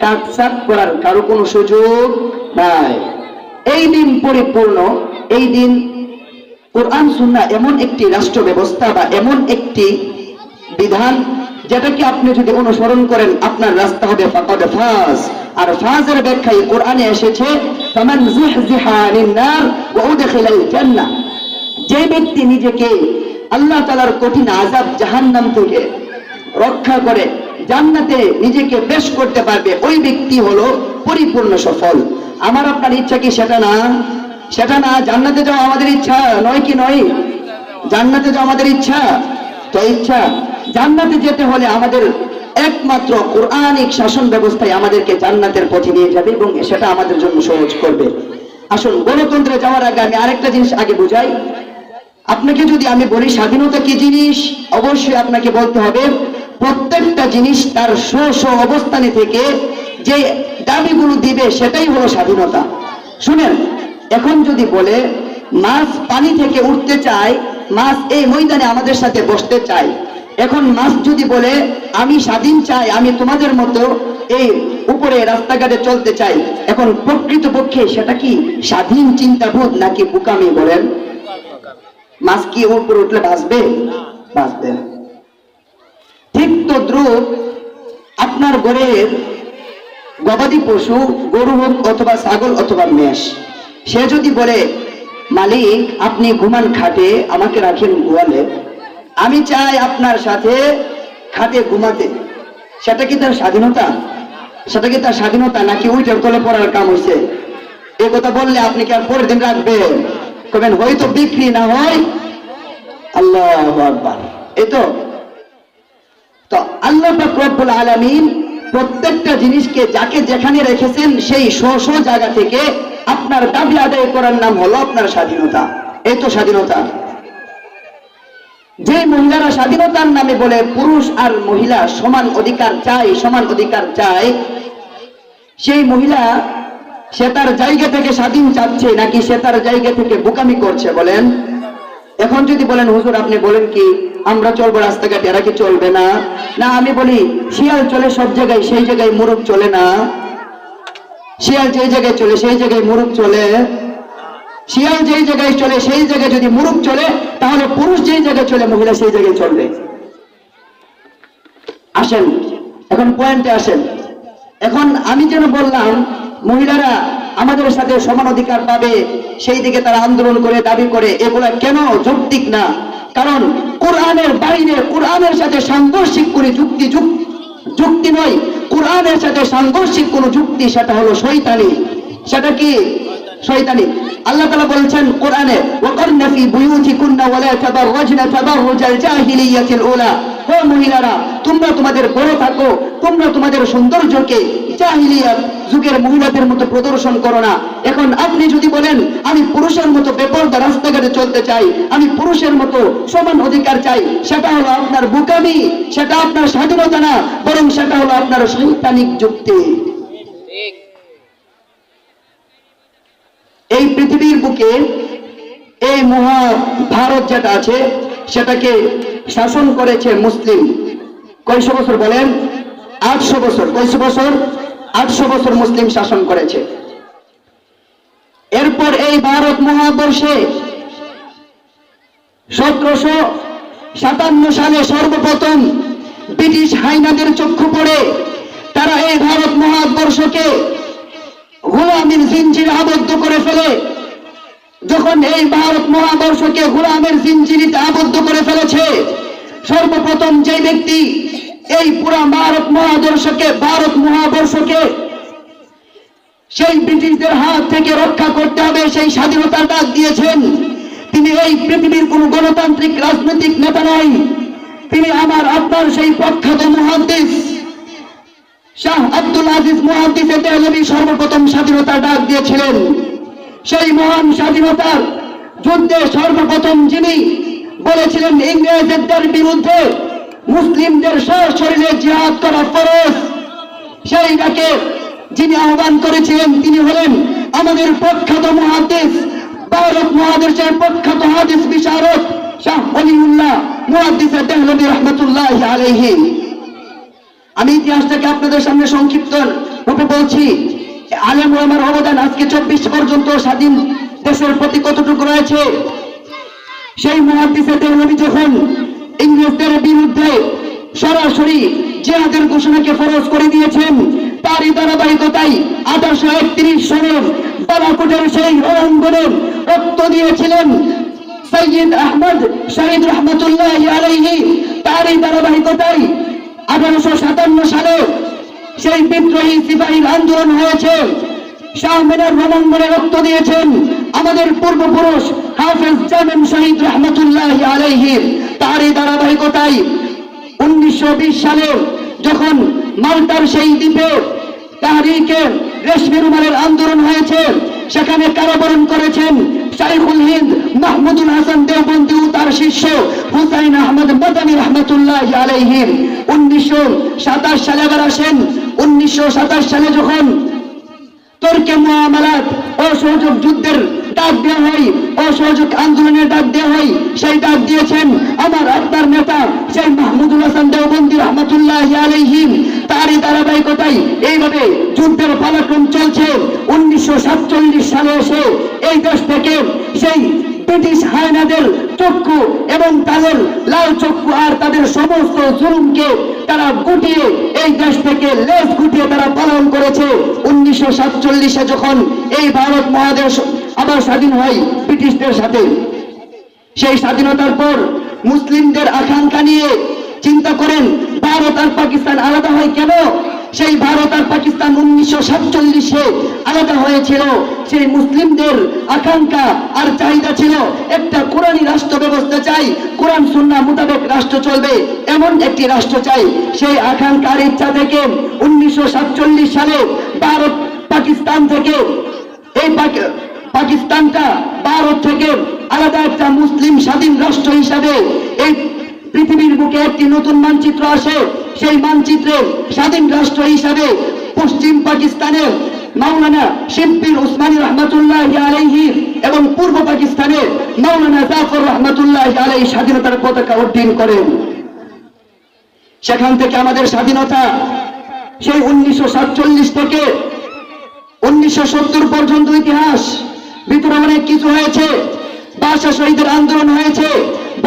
S1: কাটছাট করার কারো কোনো সুযোগ নাই। এই দিন পরিপূর্ণ। এই দিন কোরআন সুন্নাহ এমন একটি রাষ্ট্র ব্যবস্থা বা এমন একটি বিধান যেটাকে আপনি যদি অনুসরণ করেন আপনার রাস্তা হবে ফাকাদ ফাজ। আর ফাজের ব্যাখ্যায় কোরআনে এসেছে, ফামান যুহযিহা আনিন নার ওয়া উদখিলাল জান্নাহ। যে ব্যক্তি নিজেকে আল্লাহ তাআলার কঠিন আযাব জাহান্নাম থেকে রক্ষা করে জান্নাতে নিজেকে পেশ করতে পারবে, ওই ব্যক্তি হলো পরিপূর্ণ সফল। আমার আপনার ইচ্ছা কি সেটা না? সেটা না। জান্নাতে যাওয়া আমাদের ইচ্ছা নয় কি নয়? জান্নাতে যাওয়া আমাদের ইচ্ছা তো ইচ্ছা। জান্নাতে যেতে হলে আমাদের একমাত্র কোরআনিক শাসন ব্যবস্থায় আমাদেরকে জান্নাতের পথে নিয়ে যাবে এবং সেটা আমাদের জন্য সহজ করবে। আসুন, গণতন্ত্রে যাওয়ার আগে আমি আরেকটা জিনিস আগে বুঝাই। আপনাকে যদি আমি বলি স্বাধীনতা কি জিনিস, অবশ্যই আপনাকে বলতে হবে প্রত্যেকটা জিনিস তার স্ব অবস্থানে থেকে যে দাবিগুলো দিবে সেটাই হলো স্বাধীনতা। শুনেন, এখন যদি বলে মাছ পানি থেকে উঠতে চায়, মাছ এই ময়দানে আমাদের সাথে বসতে চায়, এখন মাছ যদি বলে আমি স্বাধীন চাই, আমি তোমাদের মতো এই উপরে রাস্তাঘাটে চলতে চাই, এখন প্রকৃতপক্ষে সেটা কি স্বাধীন চিন্তাবোধ নাকি বোকামি? বলেন, মাছ কি উপরে উঠলে ভাসবে? বাঁচবেন। ঠিক তদ্রুপ আপনার ঘরের গবাদি পশু, গরু হোক অথবা ছাগল অথবা মেষ, সে যদি বলে মালিক আপনি ঘুমান খাটে, আমাকে রাখেন গোয়ালে, আমি চাই আপনার সাথে খাটে ঘুমাতে, সেটা কি তার স্বাধীনতা? সেটা কি তার স্বাধীনতা নাকি উইটার তলে পড়ার কাম হয়েছে? এই কথা বললে আপনি কি আর পরের দিন রাখবেন? কবেন হয়তো বিক্রি না হয়। আল্লাহু আকবার। এই তো আল্লাহ পাক রব্বুল আলামিন প্রত্যেকটা জিনিসকে যাকে যেখানে রেখেছেন সেই স্ব জায়গা থেকে আপনার দাবি আদায় করার নাম হলো আপনার স্বাধীনতা। এই তো স্বাধীনতা। যে মহিলারা স্বাধীনতার নামে বলে পুরুষ আর মহিলা সমান অধিকার চাই, সমান অধিকার চাই, সেই মহিলা সে তার জায়গা থেকে স্বাধীন চাচ্ছে নাকি সে তার জায়গা থেকে বোকামি করছে বলেন? এখন যদি বলেন হুজুর আপনি বলেন কি আমরা চলবো রাস্তাঘাটে, এরা কি চলবে না? না, আমি বলি শিয়াল চলে সব জায়গায়, সেই জায়গায় মুরগ চলে না। শিয়াল যেই জায়গায় চলে সেই জায়গায় মুরগ চলে। শিয়াল যেই জায়গায় চলে সেই জায়গায় যদি মুরগ চলে, তাহলে পুরুষ যেই জায়গায় চলে মহিলা সেই জায়গায় চলবে। আসেন এখন পয়েন্টে আসেন। এখন আমি যেন বললাম মহিলারা আমাদের সাথে সমান অধিকার পাবে, সেই দিকে তারা আন্দোলন করে দাবি করে, এগুলা কেন যৌক্তিক না? কারণ কোরআনের বাইরে, কোরআনের সাথে সাংঘর্ষিক কোনো যুক্তি নয়। কোরআনের সাথে সাংঘর্ষিক কোনো যুক্তি, সেটা হলো শয়তানি। সেটা কি? শয়তানি। আল্লাহ তাআলা বলছেন কোরআনে, ওয়াকারনা ফি বুয়ুতিকুন্না ওয়ালা তাবাররাজনা তাবাররুজাল জাহিলিয়াতিল উলা। ও মহিলারা, তোমরা তোমাদের ঘরে থাকো, তোমরা তোমাদের সৌন্দর্যকে জাহিলিয়াত যুগের মহিলাদের মতো প্রদর্শন করো না। এখন আপনি যদি বলেন আমি পুরুষের মতো বেপরদা রাস্তাঘাটে চলতে চাই, আমি পুরুষের মতো সমান অধিকার চাই, সেটা হলো আপনার বোকামি, সেটা আপনার স্বাধীনতা না, বরং সেটা হলো আপনার শয়তানিক যুক্তি। এই পৃথিবীর বুকে এই মহা ভারত যেটা আছে সেটাকে শাসন করেছে মুসলিম। কয়শো বছর বলেন? 800 বছর। কয়শো বছর? 800 বছর মুসলিম শাসন করেছে। এরপর এই ভারত মহাবর্ষে 1757 সালে সর্বপ্রথম ব্রিটিশ হাইনাদের চক্ষু পড়ে তারা এই ভারত মহাবর্ষকে গোলামের জিঞ্জিরে আবদ্ধ করে ফেলে। যখন এই ভারত মহাবর্ষকে গোলামের জিঞ্জিরিতে আবদ্ধ করে ফেলেছে, সর্বপ্রথম যে ব্যক্তি এই পুরা ভারত মহাবর্ষকে সেই ব্রিটিশদের হাত থেকে রক্ষা করতে হবে, সেই স্বাধীনতার ডাক দিয়েছেন, তিনি এই পৃথিবীর কোন গণতান্ত্রিক রাজনৈতিক নেতা নয়, তিনি আমার আপনার সেই প্রখ্যাত মুহাদ্দিস শাহ আব্দুল আজিজ মুহাদ্দিস দেহলভী সর্বপ্রথম স্বাধীনতার ডাক দিয়েছিলেন। সেই মহান স্বাধীনতার যুদ্ধে সর্বপ্রথম যিনি বলেছিলেন ইংরেজদের বিরুদ্ধে মুসলিমদের সশরীরে জিহাদ করা ফরজ, সেই ডাকে যিনি আহ্বান করেছিলেন তিনি হলেন আমাদের প্রখ্যাত মুহাদ্দিস, ভারত মহাদেশের প্রখ্যাত হাদিস বিশারদ শাহ ওলিউল্লাহ মুহাদ্দিস দেহলভী রাহমাতুল্লাহি আলাইহি। আমি ইতিহাসটাকে আপনাদের সামনে সংক্ষিপ্ত রূপে বলছি। আলেম ওলামার অবদান আজকে 24 পর্যন্ত স্বাধীন দেশের প্রতি কতটুকু রয়েছে। সেই মুহাদ্দিস দেহলভী যখন ইংরেজদের বিরুদ্ধে সরাসরি জিহাদের ঘোষণাকে ফরজ করে দিয়েছেন, তারই ধারাবাহিকতায় 1831 সনের বালাকোটের সেই রণাঙ্গনে রক্ত দিয়েছিলেন সৈয়দ আহমদ শহীদ রহমতুল্লাহি আলাইহি। তারই ধারাবাহিকতায় 1857 সালে সেই বিদ্রোহী সিপাহীর আন্দোলন হয়েছে, শাহ মিনার রণাঙ্গনে রক্ত দিয়েছেন আমাদের পূর্বপুরুষ হাফেজ জামিন শহীদ রহমতুল্লাহি আলাইহি। তারই ধারাবাহিকতায় 1920 সালে যখন মাল্টার সেই দ্বীপে তাহরিকে রেশমি রুমালের আন্দোলন হয়েছে, সেখানে কারাবরণ করেছেন শাইখুল হিন্দ মাহমুদুল হাসান দেওবন্দি ও তার শিষ্য হুসাইন আহমদ মাদানী রহমতুল্লাহি আলাইহি। 1927 সালে আবার আসেন, 1927 সালে যখন তর্কে মুআমালাত অসহযোগ যুদ্ধের ডাক দেওয়া হয়, অসহযোগ আন্দোলনের ডাক দেওয়া হয়, সেই ডাক দিয়েছেন আমার আপনার নেতা সেই মাহমুদুল হাসান দেওবন্দি রহমতুল্লাহি আলাইহি। তারই ধারাবাহিকতায় এইভাবে যুদ্ধের পালাক্রম চলছে। 1947 সালে এসে এই দেশ থেকে সেই ব্রিটিশ হায়নাদের চক্ষু এবং তাদের লাল চক্ষু আর তাদের সমস্ত জুলুমকে তারা গুটিয়ে এই দেশ থেকে লেজ গুটিয়ে তারা পালন করেছে। 1947-এ যখন এই ভারত মহাদেশ আবার স্বাধীন হয় ব্রিটিশদের সাথে, সেই স্বাধীনতার পর মুসলিমদের আকাঙ্ক্ষা নিয়ে চিন্তা করেন ভারত আর পাকিস্তান আলাদা হয় কেন? সেই ভারত আর পাকিস্তান 1947-এ আলাদা হয়েছিল। সেই মুসলিমদের আকাঙ্ক্ষা আর চাহিদা ছিল একটা কোরআনী রাষ্ট্র ব্যবস্থা চাই, কোরআন সুন্নাহ মোতাবেক রাষ্ট্র চলবে এমন একটি রাষ্ট্র চাই। সেই আকাঙ্ক্ষার ইচ্ছা থেকে 1947 সালে ভারত পাকিস্তান থেকে এই পাকিস্তানটা ভারত থেকে আলাদা একটা মুসলিম স্বাধীন রাষ্ট্র হিসাবে এই পৃথিবীর বুকে একটি নতুন মানচিত্র আসে। সেই মানচিত্রে স্বাধীন রাষ্ট্র হিসাবে পশ্চিম পাকিস্তানের মাওলানা শিববির উসমানী রহমাতুল্লাহি আলাইহি এবং পূর্ব পাকিস্তানে মাওলানা জাফর রহমাতুল্লাহি আলাইহি স্বাধীনতার পতাকা উড্ডীন করেন। সেখান থেকে আমাদের স্বাধীনতা সেই 1947 থেকে 1970 পর্যন্ত ইতিহাস, ভিতরে অনেক কিছু হয়েছে। ভাষা শহীদের আন্দোলন হয়েছে,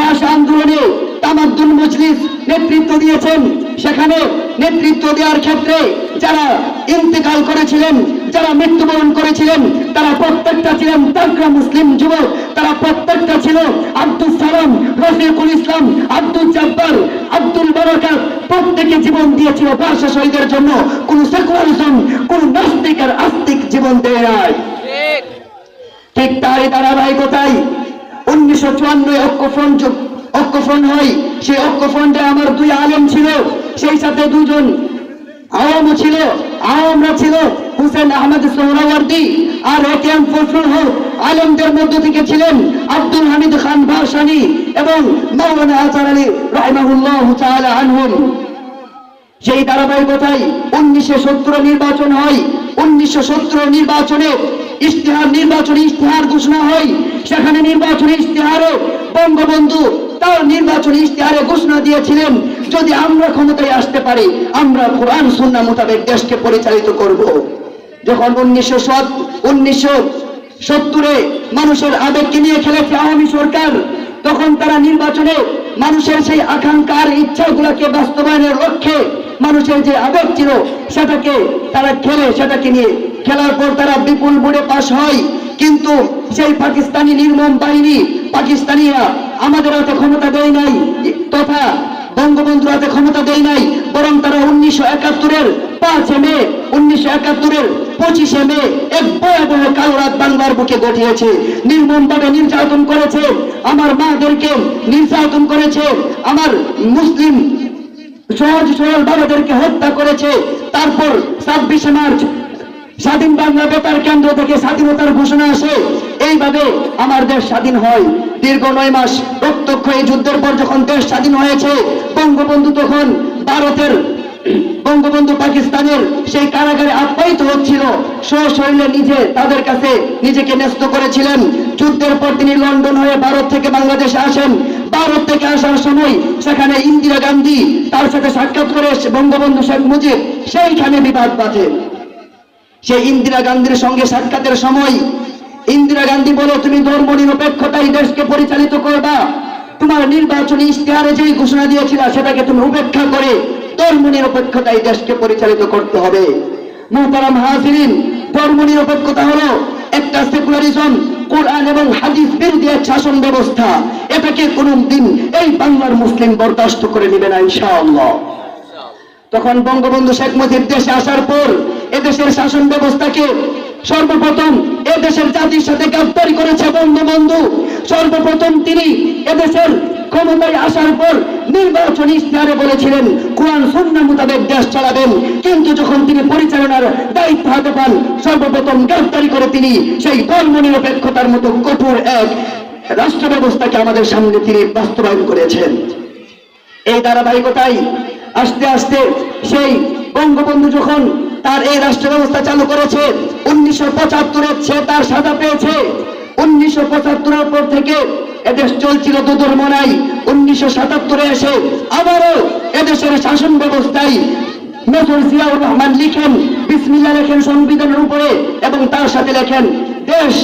S1: ভাষা আন্দোলনে তামাদ্দুন মজলিস নেতৃত্ব দিয়েছেন। সেখানে নেতৃত্ব দেওয়ার ক্ষেত্রে যারা ইন্তেকাল করেছিলেন, যারা মৃত্যুবরণ করেছিলেন, তারা প্রত্যেকটা ছিলেন তাগড়া মুসলিম যুবক। তারা প্রত্যেকটা ছিল আব্দুল সালাম, রফিকুল ইসলাম, আব্দুল জব্বার, আব্দুল বারাকাত, প্রত্যেকে জীবন দিয়েছিল ভাষা শহীদের জন্য। কোন সেকুলারিজম, কোন নাস্তিক আর আস্তিক জীবন দেয় নাই। ঠিক তারই ধারাবাহিকতায় 1954 ঐক্যফ্রন্ট হয়। সেই ঐক্যফ্রন্টে আমার দুই আলেম ছিল, সেই সাথে দুজন আওয়ামও ছিল, আওয়ামরা ছিল হুসেন আহমদ সোহরাওয়ার্দী আর একেএম ফজলুল হক। আলেমদের মধ্য থেকে ছিলেন আব্দুল হামিদ খান ভাসানী এবং মাওলানা আজহার আলী রাহিমাহুল্লাহু তাআলা আনহুম। সেই ধারাবাহিকতায় 1970 নির্বাচন হয়। 1970 নির্বাচনে নির্বাচনী ইশতেহার ঘোষণা হয়। সেখানে নির্বাচনী ইশতেহারে বঙ্গবন্ধু তার নির্বাচনী ইশতেহারে ঘোষণা দিয়েছিলেন, যদি আমরা ক্ষমতায় আসতে পারি আমরা কোরআন সুন্নাহ মোতাবেক দেশকে পরিচালিত করব। যখন 1970-এ মানুষের আবেগকে নিয়ে খেলেছে আওয়ামী সরকার, তখন তারা নির্বাচনে মানুষের সেই আকাঙ্ক্ষার ইচ্ছাগুলোকে বাস্তবায়নের লক্ষ্যে মানুষের যে আবেগ ছিল সেটাকে তারা সেটাকে নিয়ে খেলার পর তারা বিপুল ভোটে পাশ হয়। কিন্তু সেই পাকিস্তানি নির্মম বাহিনী, পাকিস্তানিরা আমাদের হাতে ক্ষমতা দেয় নাই, তথা বঙ্গবন্ধুর হাতে ক্ষমতা দেয় নাই, বরং তারা 1971-এর 5 মে, 1971-এর 25 মে এক ভয়াবহ কালো রাত বাংলার বুকে ঘটিয়েছে। নির্মমভাবে নির্যাতন করেছে, আমার মাদেরকে নির্যাতন করেছে, আমার মুসলিম সহজ সরল বাবাদেরকে হত্যা করেছে। তারপর 26 মার্চ স্বাধীন বাংলা বেতার কেন্দ্র থেকে স্বাধীনতার ঘোষণা আসে। এইভাবে আমার দেশ স্বাধীন হয়। দীর্ঘ 9 মাস রক্তক্ষ এই যুদ্ধের পর যখন দেশ স্বাধীন হয়েছে, বঙ্গবন্ধু পাকিস্তানের সেই কারাগারে আপ্যায়িত হচ্ছিল। সশরীরে তাদের কাছে নিজেকে ন্যস্ত করেছিলেন। যুদ্ধের পর তিনি লন্ডন হয়ে ভারত থেকে বাংলাদেশে আসেন। ভারত থেকে আসার সময় সেখানে ইন্দিরা গান্ধী তার সাথে সাক্ষাৎ করে বঙ্গবন্ধু শেখ মুজিব, সেইখানে বিবাদ বাধে। সেই ইন্দিরা গান্ধীর সঙ্গে সাক্ষাতের সময় ইন্দিরা গান্ধী বলে, তুমি ধর্ম নিরপেক্ষতায় দেশকে পরিচালিত করবা, তোমার নির্বাচনী ইশতেহারে যেই ঘোষণা দিয়েছিল সেটাকে তুমি উপেক্ষা করে ধর্ম নিরপেক্ষতায় দেশকে পরিচালিত করতে হবে। মুহতারাম হাজিরিন, ধর্ম নিরপেক্ষতা হলো একটা সেকুলারিজম, কোরআন এবং হাদিস বিরোধী এক শাসন ব্যবস্থা। এটাকে কোনদিন এই বাংলার মুসলিম বরদাস্ত করে নেবে না ইনশাআল্লাহ। তখন বঙ্গবন্ধু শেখ মুজিব দেশে আসার পর এদেশের শাসন ব্যবস্থাকে সর্বপ্রথম এদেশের জাতির সাথে গ্রেফতারি করেছে বঙ্গবন্ধু। সর্বপ্রথম তিনি এদেশের ক্ষমতায় আসার পর নির্বাচনী ইশতেহারে বলেছিলেন কোরআন সুন্নাহ মোতাবেক দেশ চালাবেন, কিন্তু যখন তিনি পরিচালনার দায়িত্ব হাতে পান সর্বপ্রথম গ্রেফতারি করে তিনি সেই ধর্ম নিরপেক্ষতার মতো কঠোর এক রাষ্ট্র ব্যবস্থাকে আমাদের সামনে তিনি বাস্তবায়ন করেছেন। এই ধারাবাহিকতায় আস্তে আস্তে সেই বঙ্গবন্ধু যখন তার এই রাষ্ট্র ব্যবস্থা চালু করেছে, 1975-এ সে তার সাজা পেয়েছে। 1975-এর পর থেকে এদেশ চলছিল দুধর্মনাই। 1977-এ এসে আবারও এদেশের শাসন ব্যবস্থায় মেজর জিয়াউর রহমান লিখেন, বিসমিল্লাহ লেখেন সংবিধানের উপরে এবং তার সাথে লেখেন দেশ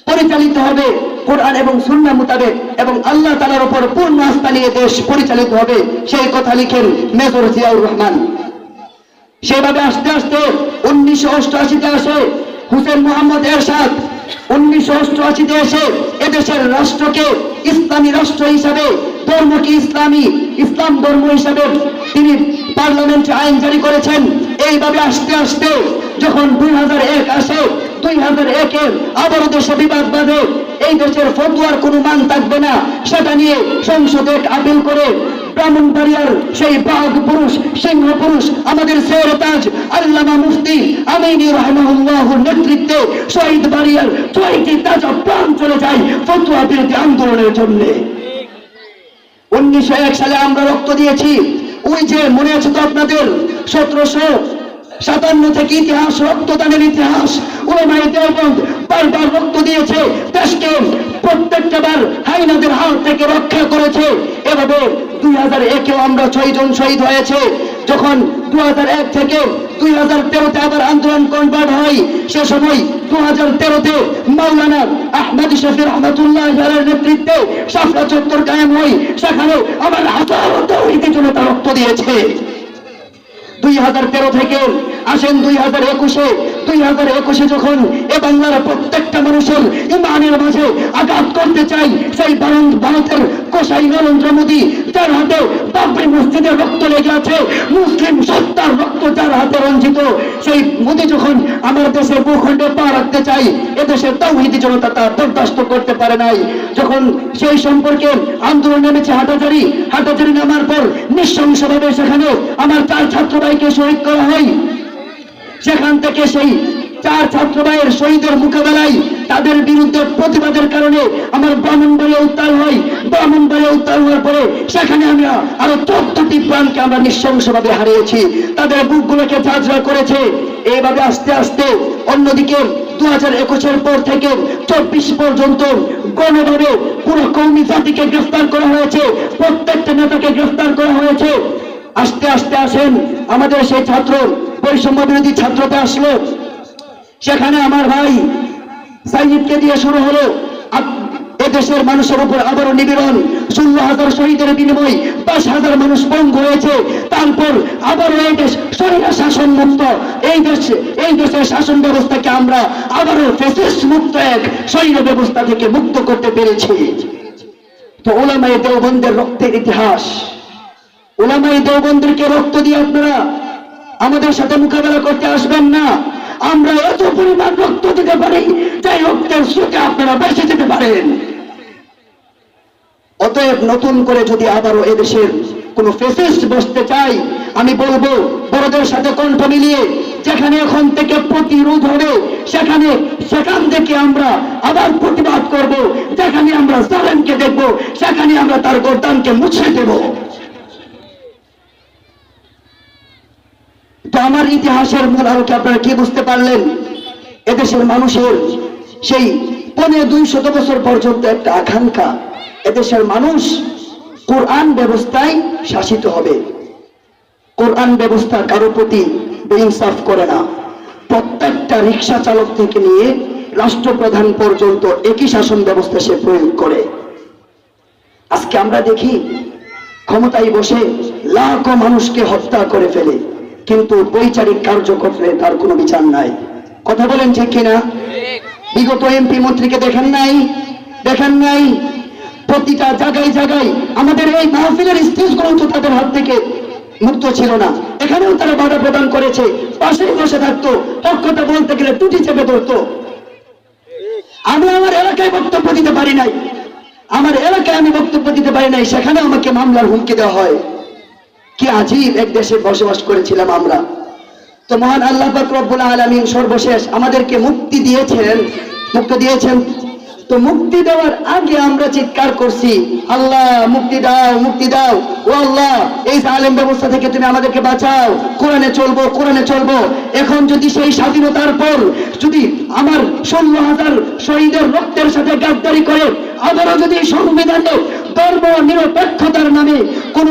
S1: পরিচালিত হবে কোরআন এবং সুন্নাহ মোতাবেক এবং আল্লাহ তাআলার উপর পূর্ণ আস্থা নিয়ে দেশ পরিচালিত হবে, সেই কথা লিখেন মেজর জিয়াউর রহমান। সেভাবে আস্তে আস্তে 1988-তে আসে হুসেন মোহাম্মদ এরশাদ। 1988-তে এসে এদেশের রাষ্ট্রকে ইসলামী রাষ্ট্র হিসাবে, ধর্মকে ইসলাম ধর্ম হিসাবে তিনি পার্লামেন্টে আইন জারি করেছেন। এইভাবে আস্তে আস্তে যখন 2001 আসে, 2001-এ আবারও দেশে বিবাদ বাঁধে, এই দেশের ফতোয়ার কোনো মান থাকবে না সেটা নিয়ে সংসদে আপিল করে ব্রাহ্মণবাড়িয়ার সেই বাঘ পুরুষ, সিংহ পুরুষ, আমাদের সেরে তাজ আল্লামা মুফতি আমিনী রাহিমাহুল্লাহর নেতৃত্বে শহীদ বাড়িয়ার 6টি তাজা প্রাণ চলে যায় ফতোয়া বিরোধী আন্দোলনের জন্য। 1901 সালে আমরা রক্ত দিয়েছি। ওই যে মনে আছে তো আপনাদের 1757 থেকে ইতিহাস, রক্তদানের ইতিহাস। উলামায়ে দেওবন্দ বারবার রক্ত দিয়েছে, দেশকে প্রত্যেকটা বার হাইনাদের হাত থেকে রক্ষা করেছে। এভাবে 2001-এও আমরা 6 জন শহীদ হয়েছে। যখন 2001 থেকে 2013-তে আবার আন্দোলন কনভার্ট হয়, সে সময় 2013-তে মাওলানা আহমদ শফি রহমাতুল্লাহ আলাইহির নেতৃত্বে শাপলা চত্বর কায়েম হয়। সেখানে আমার হাজারো তাওহীদি জনতা রক্ত দিয়েছে। 2013 থেকে আসেন 2021-এ যখন এ বাংলার প্রত্যেকটা মানুষের ইমানের মাঝে আঘাত করতে চাই, সেই ভারতের কসাই নরেন্দ্র মোদী, যার হাতে বাবরি মসজিদের রক্ত লেগে আছে, মুসলিম সত্তার রক্ত যার হাতে রঞ্জিত, সেই মোদী যখন আমার দেশের ভূখণ্ডে পা রাখতে চাই, এদেশের তাওহীদি জনতা তা বরদাস্ত করতে পারে নাই। যখন সেই সম্পর্কে আন্দোলন নেমেছে হাটাজারি নামার পর নৃশংসভাবে সেখানে আমার 4 ছাত্র ভাইকে শহীদ করা হয়। সেখান থেকে সেই 4 ছাত্র ভাইয়ের শহীদের মোকাবেলায় তাদের বিরুদ্ধে প্রতিবাদের কারণে আমার ব্রাহ্মণবাড়িয়া উত্তাল হয়। ব্রাহ্মণবাড়িয়া উত্তাল হওয়ার পরে সেখানে আমরা আরো 14টি প্রাণকে আমরা নৃশংসভাবে হারিয়েছি, তাদের বুকগুলোকে ঝাঁঝরা করেছে। এইভাবে আস্তে আস্তে অন্যদিকে 2021-এর পর থেকে 24 পর্যন্ত গণভাবে পুরো কওমি জাতিকে গ্রেফতার করা হয়েছে, প্রত্যেকটা নেতাকে গ্রেফতার করা হয়েছে। আস্তে আস্তে আসেন আমাদের সেই ছাত্র বৈষম্য বিরোধী ছাত্রতে আসলো। সেখানে আমার ভাই সাইদকে দিয়ে শুরু হলো এদেশের মানুষের উপর আবারও নিপীড়ন। 16,000 শহীদের বিনিময় 10,000 মানুষ পঙ্গু হয়েছে। তারপর আবারও এই দেশ স্বৈরা শাসন মুক্ত, এই দেশের শাসন ব্যবস্থাকে আমরা আবারও ফ্যাসিস্ট মুক্ত এক স্বৈর ব্যবস্থা থেকে মুক্ত করতে পেরেছি। তো উলামায়ে দেওবন্দের রক্তের ইতিহাস, উলামায়ে দেওবন্দেরকে রক্ত দিয়ে আপনারা আমাদের সাথে মোকাবেলা করতে আসবেন না। আমরা এত পরিমাণ রক্ত দিতে পারি যাই রক্তের স্রোতে আপনারা বেঁচে যেতে পারেন। অতএব নতুন করে যদি আবারও এদেশের কোন ফ্যাসিস্ট বসতে চাই, আমি বলবো বড়দের সাথে কণ্ঠ মিলিয়ে যেখানে এখন থেকে প্রতিরোধ হবে সেখান থেকে আমরা আবার প্রতিবাদ করব। যেখানে আমরা জালেমকে দেখবো সেখানে আমরা তার গর্দানকে মুছে দেব। তো আমার ইতিহাসের মূল আলোকে আপনারা কি বুঝতে পারলেন? এদেশের মানুষের সেই 250 বছর পর্যন্ত একটা আকাঙ্ক্ষা, এদেশের মানুষ কোরআন ব্যবস্থায় শাসিত হবে। কোরআন ব্যবস্থা কারো প্রতি বেইনসাফ করে না। প্রত্যেকটা রিক্সা চালক থেকে নিয়ে রাষ্ট্রপ্রধান পর্যন্ত একই শাসন ব্যবস্থা সে প্রয়োগ করে। আজকে আমরা দেখি ক্ষমতায় বসে লাখো মানুষকে হত্যা করে ফেলে, কিন্তু বৈচারিক কার্যক্রমে তার কোনো বিচার নাই। কথা বলেন ঠিক কিনা? বিগত এমপি মন্ত্রীকে দেখেন নাই? প্রতিটা জায়গায় জায়গায় আমাদের এই মাহফিলের স্টেজগুলো তো তাদের হাত থেকে মুক্ত ছিল না, এখানেও তারা বাধা প্রদান করেছে। পাশেই বসে থাকতো, কথা বলতে গেলে টুটি চেপে ধরতো। আমি আমার এলাকায় বক্তব্য দিতে পারি নাই, সেখানে আমাকে মামলার হুমকি দেওয়া হয়। কি আজীব এক দেশে বসবাস করেছিলাম আমরা। তো মহান আল্লাহ পাক রব্বুল আলামিন সর্বশেষ আমাদেরকে মুক্তি দিয়েছেন। তো মুক্তি দেওয়ার আগে আমরা চিৎকার করছি, আল্লাহ মুক্তি দাও, ও আল্লাহ এই জালেম ব্যবস্থা থেকে তুমি আমাদেরকে বাঁচাও, কোরআনে চলবো। এখন যদি সেই স্বাধীনতার পর যদি আমার 16,000 শহীদের রক্তের সাথে গাদ্দারি করে আবারও যদি সংবিধানে ধর্ম নিরপেক্ষতার নামে কোন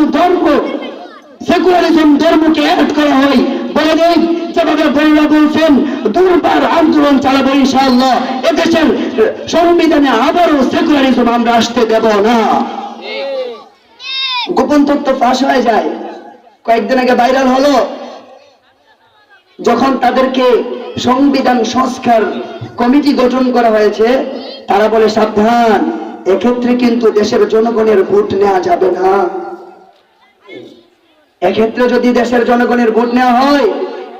S1: সেকুলারিজম ধর্মকে অ্যাড করা হয়, বলে দেয় যেভাবে বলরা বলছেন দুর্বার আন্দোলন চালাবো ইনশাআল্লাহ, এদেশের সংবিধানে আবারও সেকুলারিজম আমরা আসতে দেব না। গোপন তথ্য ফাঁস হয়ে যায়। কয়েকদিন আগে ভাইরাল হলো, যখন তাদেরকে সংবিধান সংস্কার কমিটি গঠন করা হয়েছে, তারা বলে সাবধান, এক্ষেত্রে কিন্তু দেশের জনগণের ভোট নেওয়া যাবে না। এক্ষেত্রে যদি দেশের জনগণের ভোট নেওয়া হয়,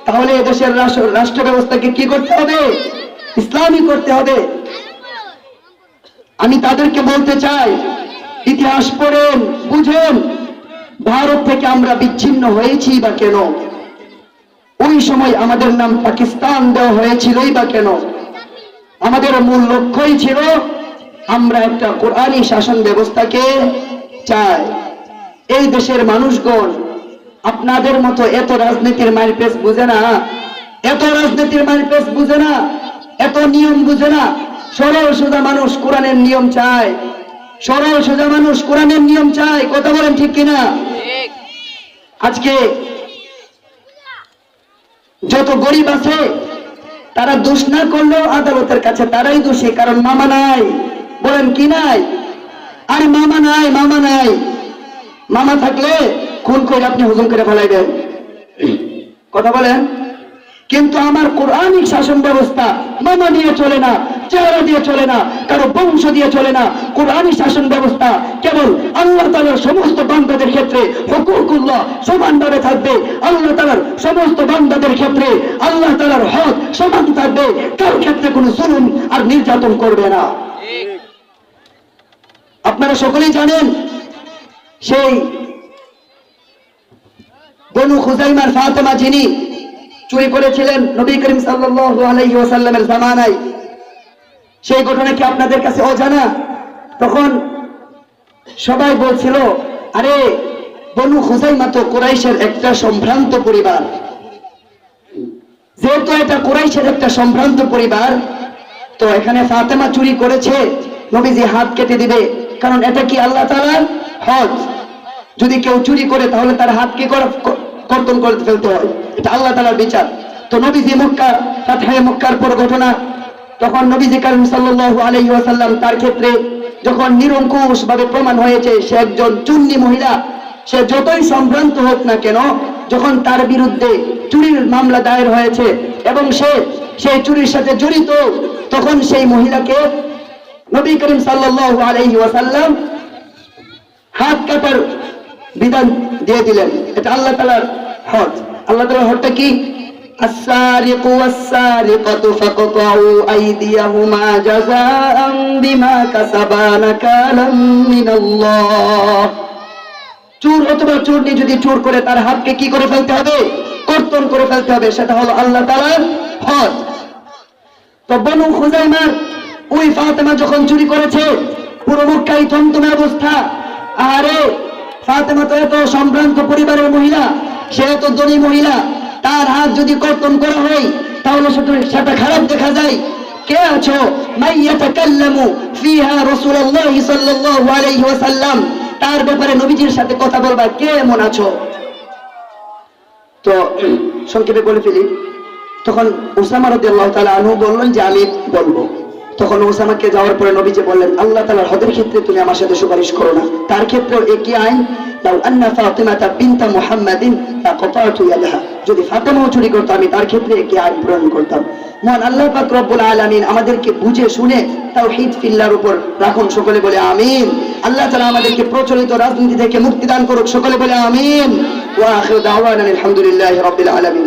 S1: তাহলে দেশের রাষ্ট্র ব্যবস্থাকে কি করতে হবে? ইসলামী করতে হবে। আমি তাদেরকে বলতে চাই, ইতিহাস পড়েন, বুঝেন, ভারত থেকে আমরা বিচ্ছিন্ন হয়েছি বা কেন? ওই সময় আমাদের নাম পাকিস্তান দেওয়া হয়েছিলই বা কেন? আমাদের মূল লক্ষ্যই ছিল আমরা একটা কোরআনী শাসন ব্যবস্থাকে চাই। এই দেশের মানুষগণ আপনাদের মতো এত রাজনীতির মারপেচ বুঝে না, এত রাজনীতির মারপেচ বুঝে না, এত নিয়ম বুঝে না। সরল সোজা মানুষ কোরআনের নিয়ম চায়, সরল সোজা মানুষ কোরআনের নিয়ম চায়। কথা বলেন ঠিক কিনা? আজকে যত গরিব আছে তারা দোষ না করলেও আদালতের কাছে তারাই দোষী, কারণ মামা নাই। বলেন কি নাই? আর মামা নাই, মামা নাই। মামা থাকলে খুন করে আপনি হুজুম করে ফেলাইবেন। কথা বলেন। কিন্তু আমার কোরআনিক শাসন ব্যবস্থা মামা দিয়ে চলে না, চেহারা দিয়ে চলে না, কারো বংশ দিয়ে চলে না। কোরআনী শাসন ব্যবস্থা কেবল আল্লাহ তাআলার সমস্ত বান্দাদের ক্ষেত্রে হুকুকুল্লাহ সমানভাবে থাকবে। আল্লাহ তাআলার সমস্ত বান্দাদের ক্ষেত্রে আল্লাহ তাআলার হক সমান থাকবে। কার ক্ষেত্রে কোনো জুলুম আর নির্যাতন করবে না। আপনারা সকলেই জানেন, সেই বনু খুজাইমার ফাতেমা যিনি চুরি করেছিলেন নবী করিম সাল্লাল্লাহু আলাইহি ওয়াসাল্লামের জামানায়, সেই ঘটনা কি আপনাদের কাছে অজানা? তখন সবাই বলছিল, আরে বনু খুজাইমা তো কুরাইশের একটা সম্ভ্রান্ত পরিবার, যেহেতু এটা কুরাইশের একটা সম্ভ্রান্ত পরিবার, তো এখানে ফাতেমা চুরি করেছে, নবীজি হাত কেটে দিবে, কারণ এটা কি আল্লাহ তাআলার হক। যদি কেউ চুরি করে তাহলে তার হাত কি কর্তন করে ফেলতে হয়, এটা আল্লাহ তাআলার বিচার। তো নবীজি মক্কা ফাতহে মক্কার পর ঘটনা, তখন নবীজি করিম সাল্লাল্লাহু আলাইহি ওয়াসাল্লাম তার ক্ষেত্রে যখন নিরঙ্কুশ ভাবে প্রমাণ হয়েছে সে একজন চুন্নি মহিলা, সে যতই সম্ভ্রান্ত হোক না কেন, যখন তার বিরুদ্ধে চুরির মামলা দায়ের হয়েছে এবং সে সেই চুরির সাথে জড়িত, তখন সেই মহিলাকে নবী করিম সাল্লাল্লাহু আলাইহি ওয়াসাল্লাম হাত কাটার বিধান দিয়ে দিলেন। এটা আল্লাহ তাআলার হক। আল্লাহ তাআলার হকটা কি? আস-সারিকু ওয়াস-সারিকাতু ফাকতাউ আইদিয়াহুমা জাযাআন বিমা কাসাবা নাকালাম মিনাল্লাহ। চোর অথবা চোরনি যদি চোর করে তার হাতকে কি করে ফেলতে হবে? কর্তন করে ফেলতে হবে। সেটা হলো আল্লাহ তাআলার হক। তো বনু খুজাইমার ওই ফাতেমা যখন চুরি করেছে, পুরো মক্কায় থমথমে অবস্থা। আরে ফাতেমা তো এত সম্ভ্রান্ত পরিবারের মহিলা, সে এত ধনী মহিলা, তার হাত যদি কর্তন করা হয় তাহলে সেটা খারাপ দেখা যায়। কে আছো মাইয়াতাকাল্লামু ফিহা রাসূলুল্লাহ সাল্লাল্লাহু আলাইহি ওয়াসাল্লাম, তার ব্যাপারে নবীজির সাথে কথা বলবা, কে এমন আছো? তো সংক্ষেপে বলে ফেলি, তখন উসামা রাদিয়াল্লাহু তাআলা আনহু বললেন যে আমি বলবো। তখন উসামাকে যাওয়ার পরে নবীজি বললেন, আল্লাহ তাআলার হদের ক্ষেত্রে তুমি আমার সাথে সুপারিশ করো না। তার ক্ষেত্রেও একই আইন, লাউ আন্না ফাতিমাতা বিনতা মুহাম্মাদিন লাকাতাতু ইয়াদাহা, যদি ফাতেমাও চুরি করতো আমি তার ক্ষেত্রে একই আইন প্রয়োগ করতাম। মহান আল্লাহ পাক রব্বুল আলামিন আমাদেরকে বুঝে শুনে তাওহীদ ফিল্লাহর উপর রাখুন। সকলে বলে আমিন। আল্লাহ তাআলা আমাদেরকে প্রচলিত রাজনীতি থেকে মুক্তি দান করুক। সকলে বলে আমিন। ওয়া আখিরু দাওয়ানা আলহামদুলিল্লাহি রাব্বিল আলামিন।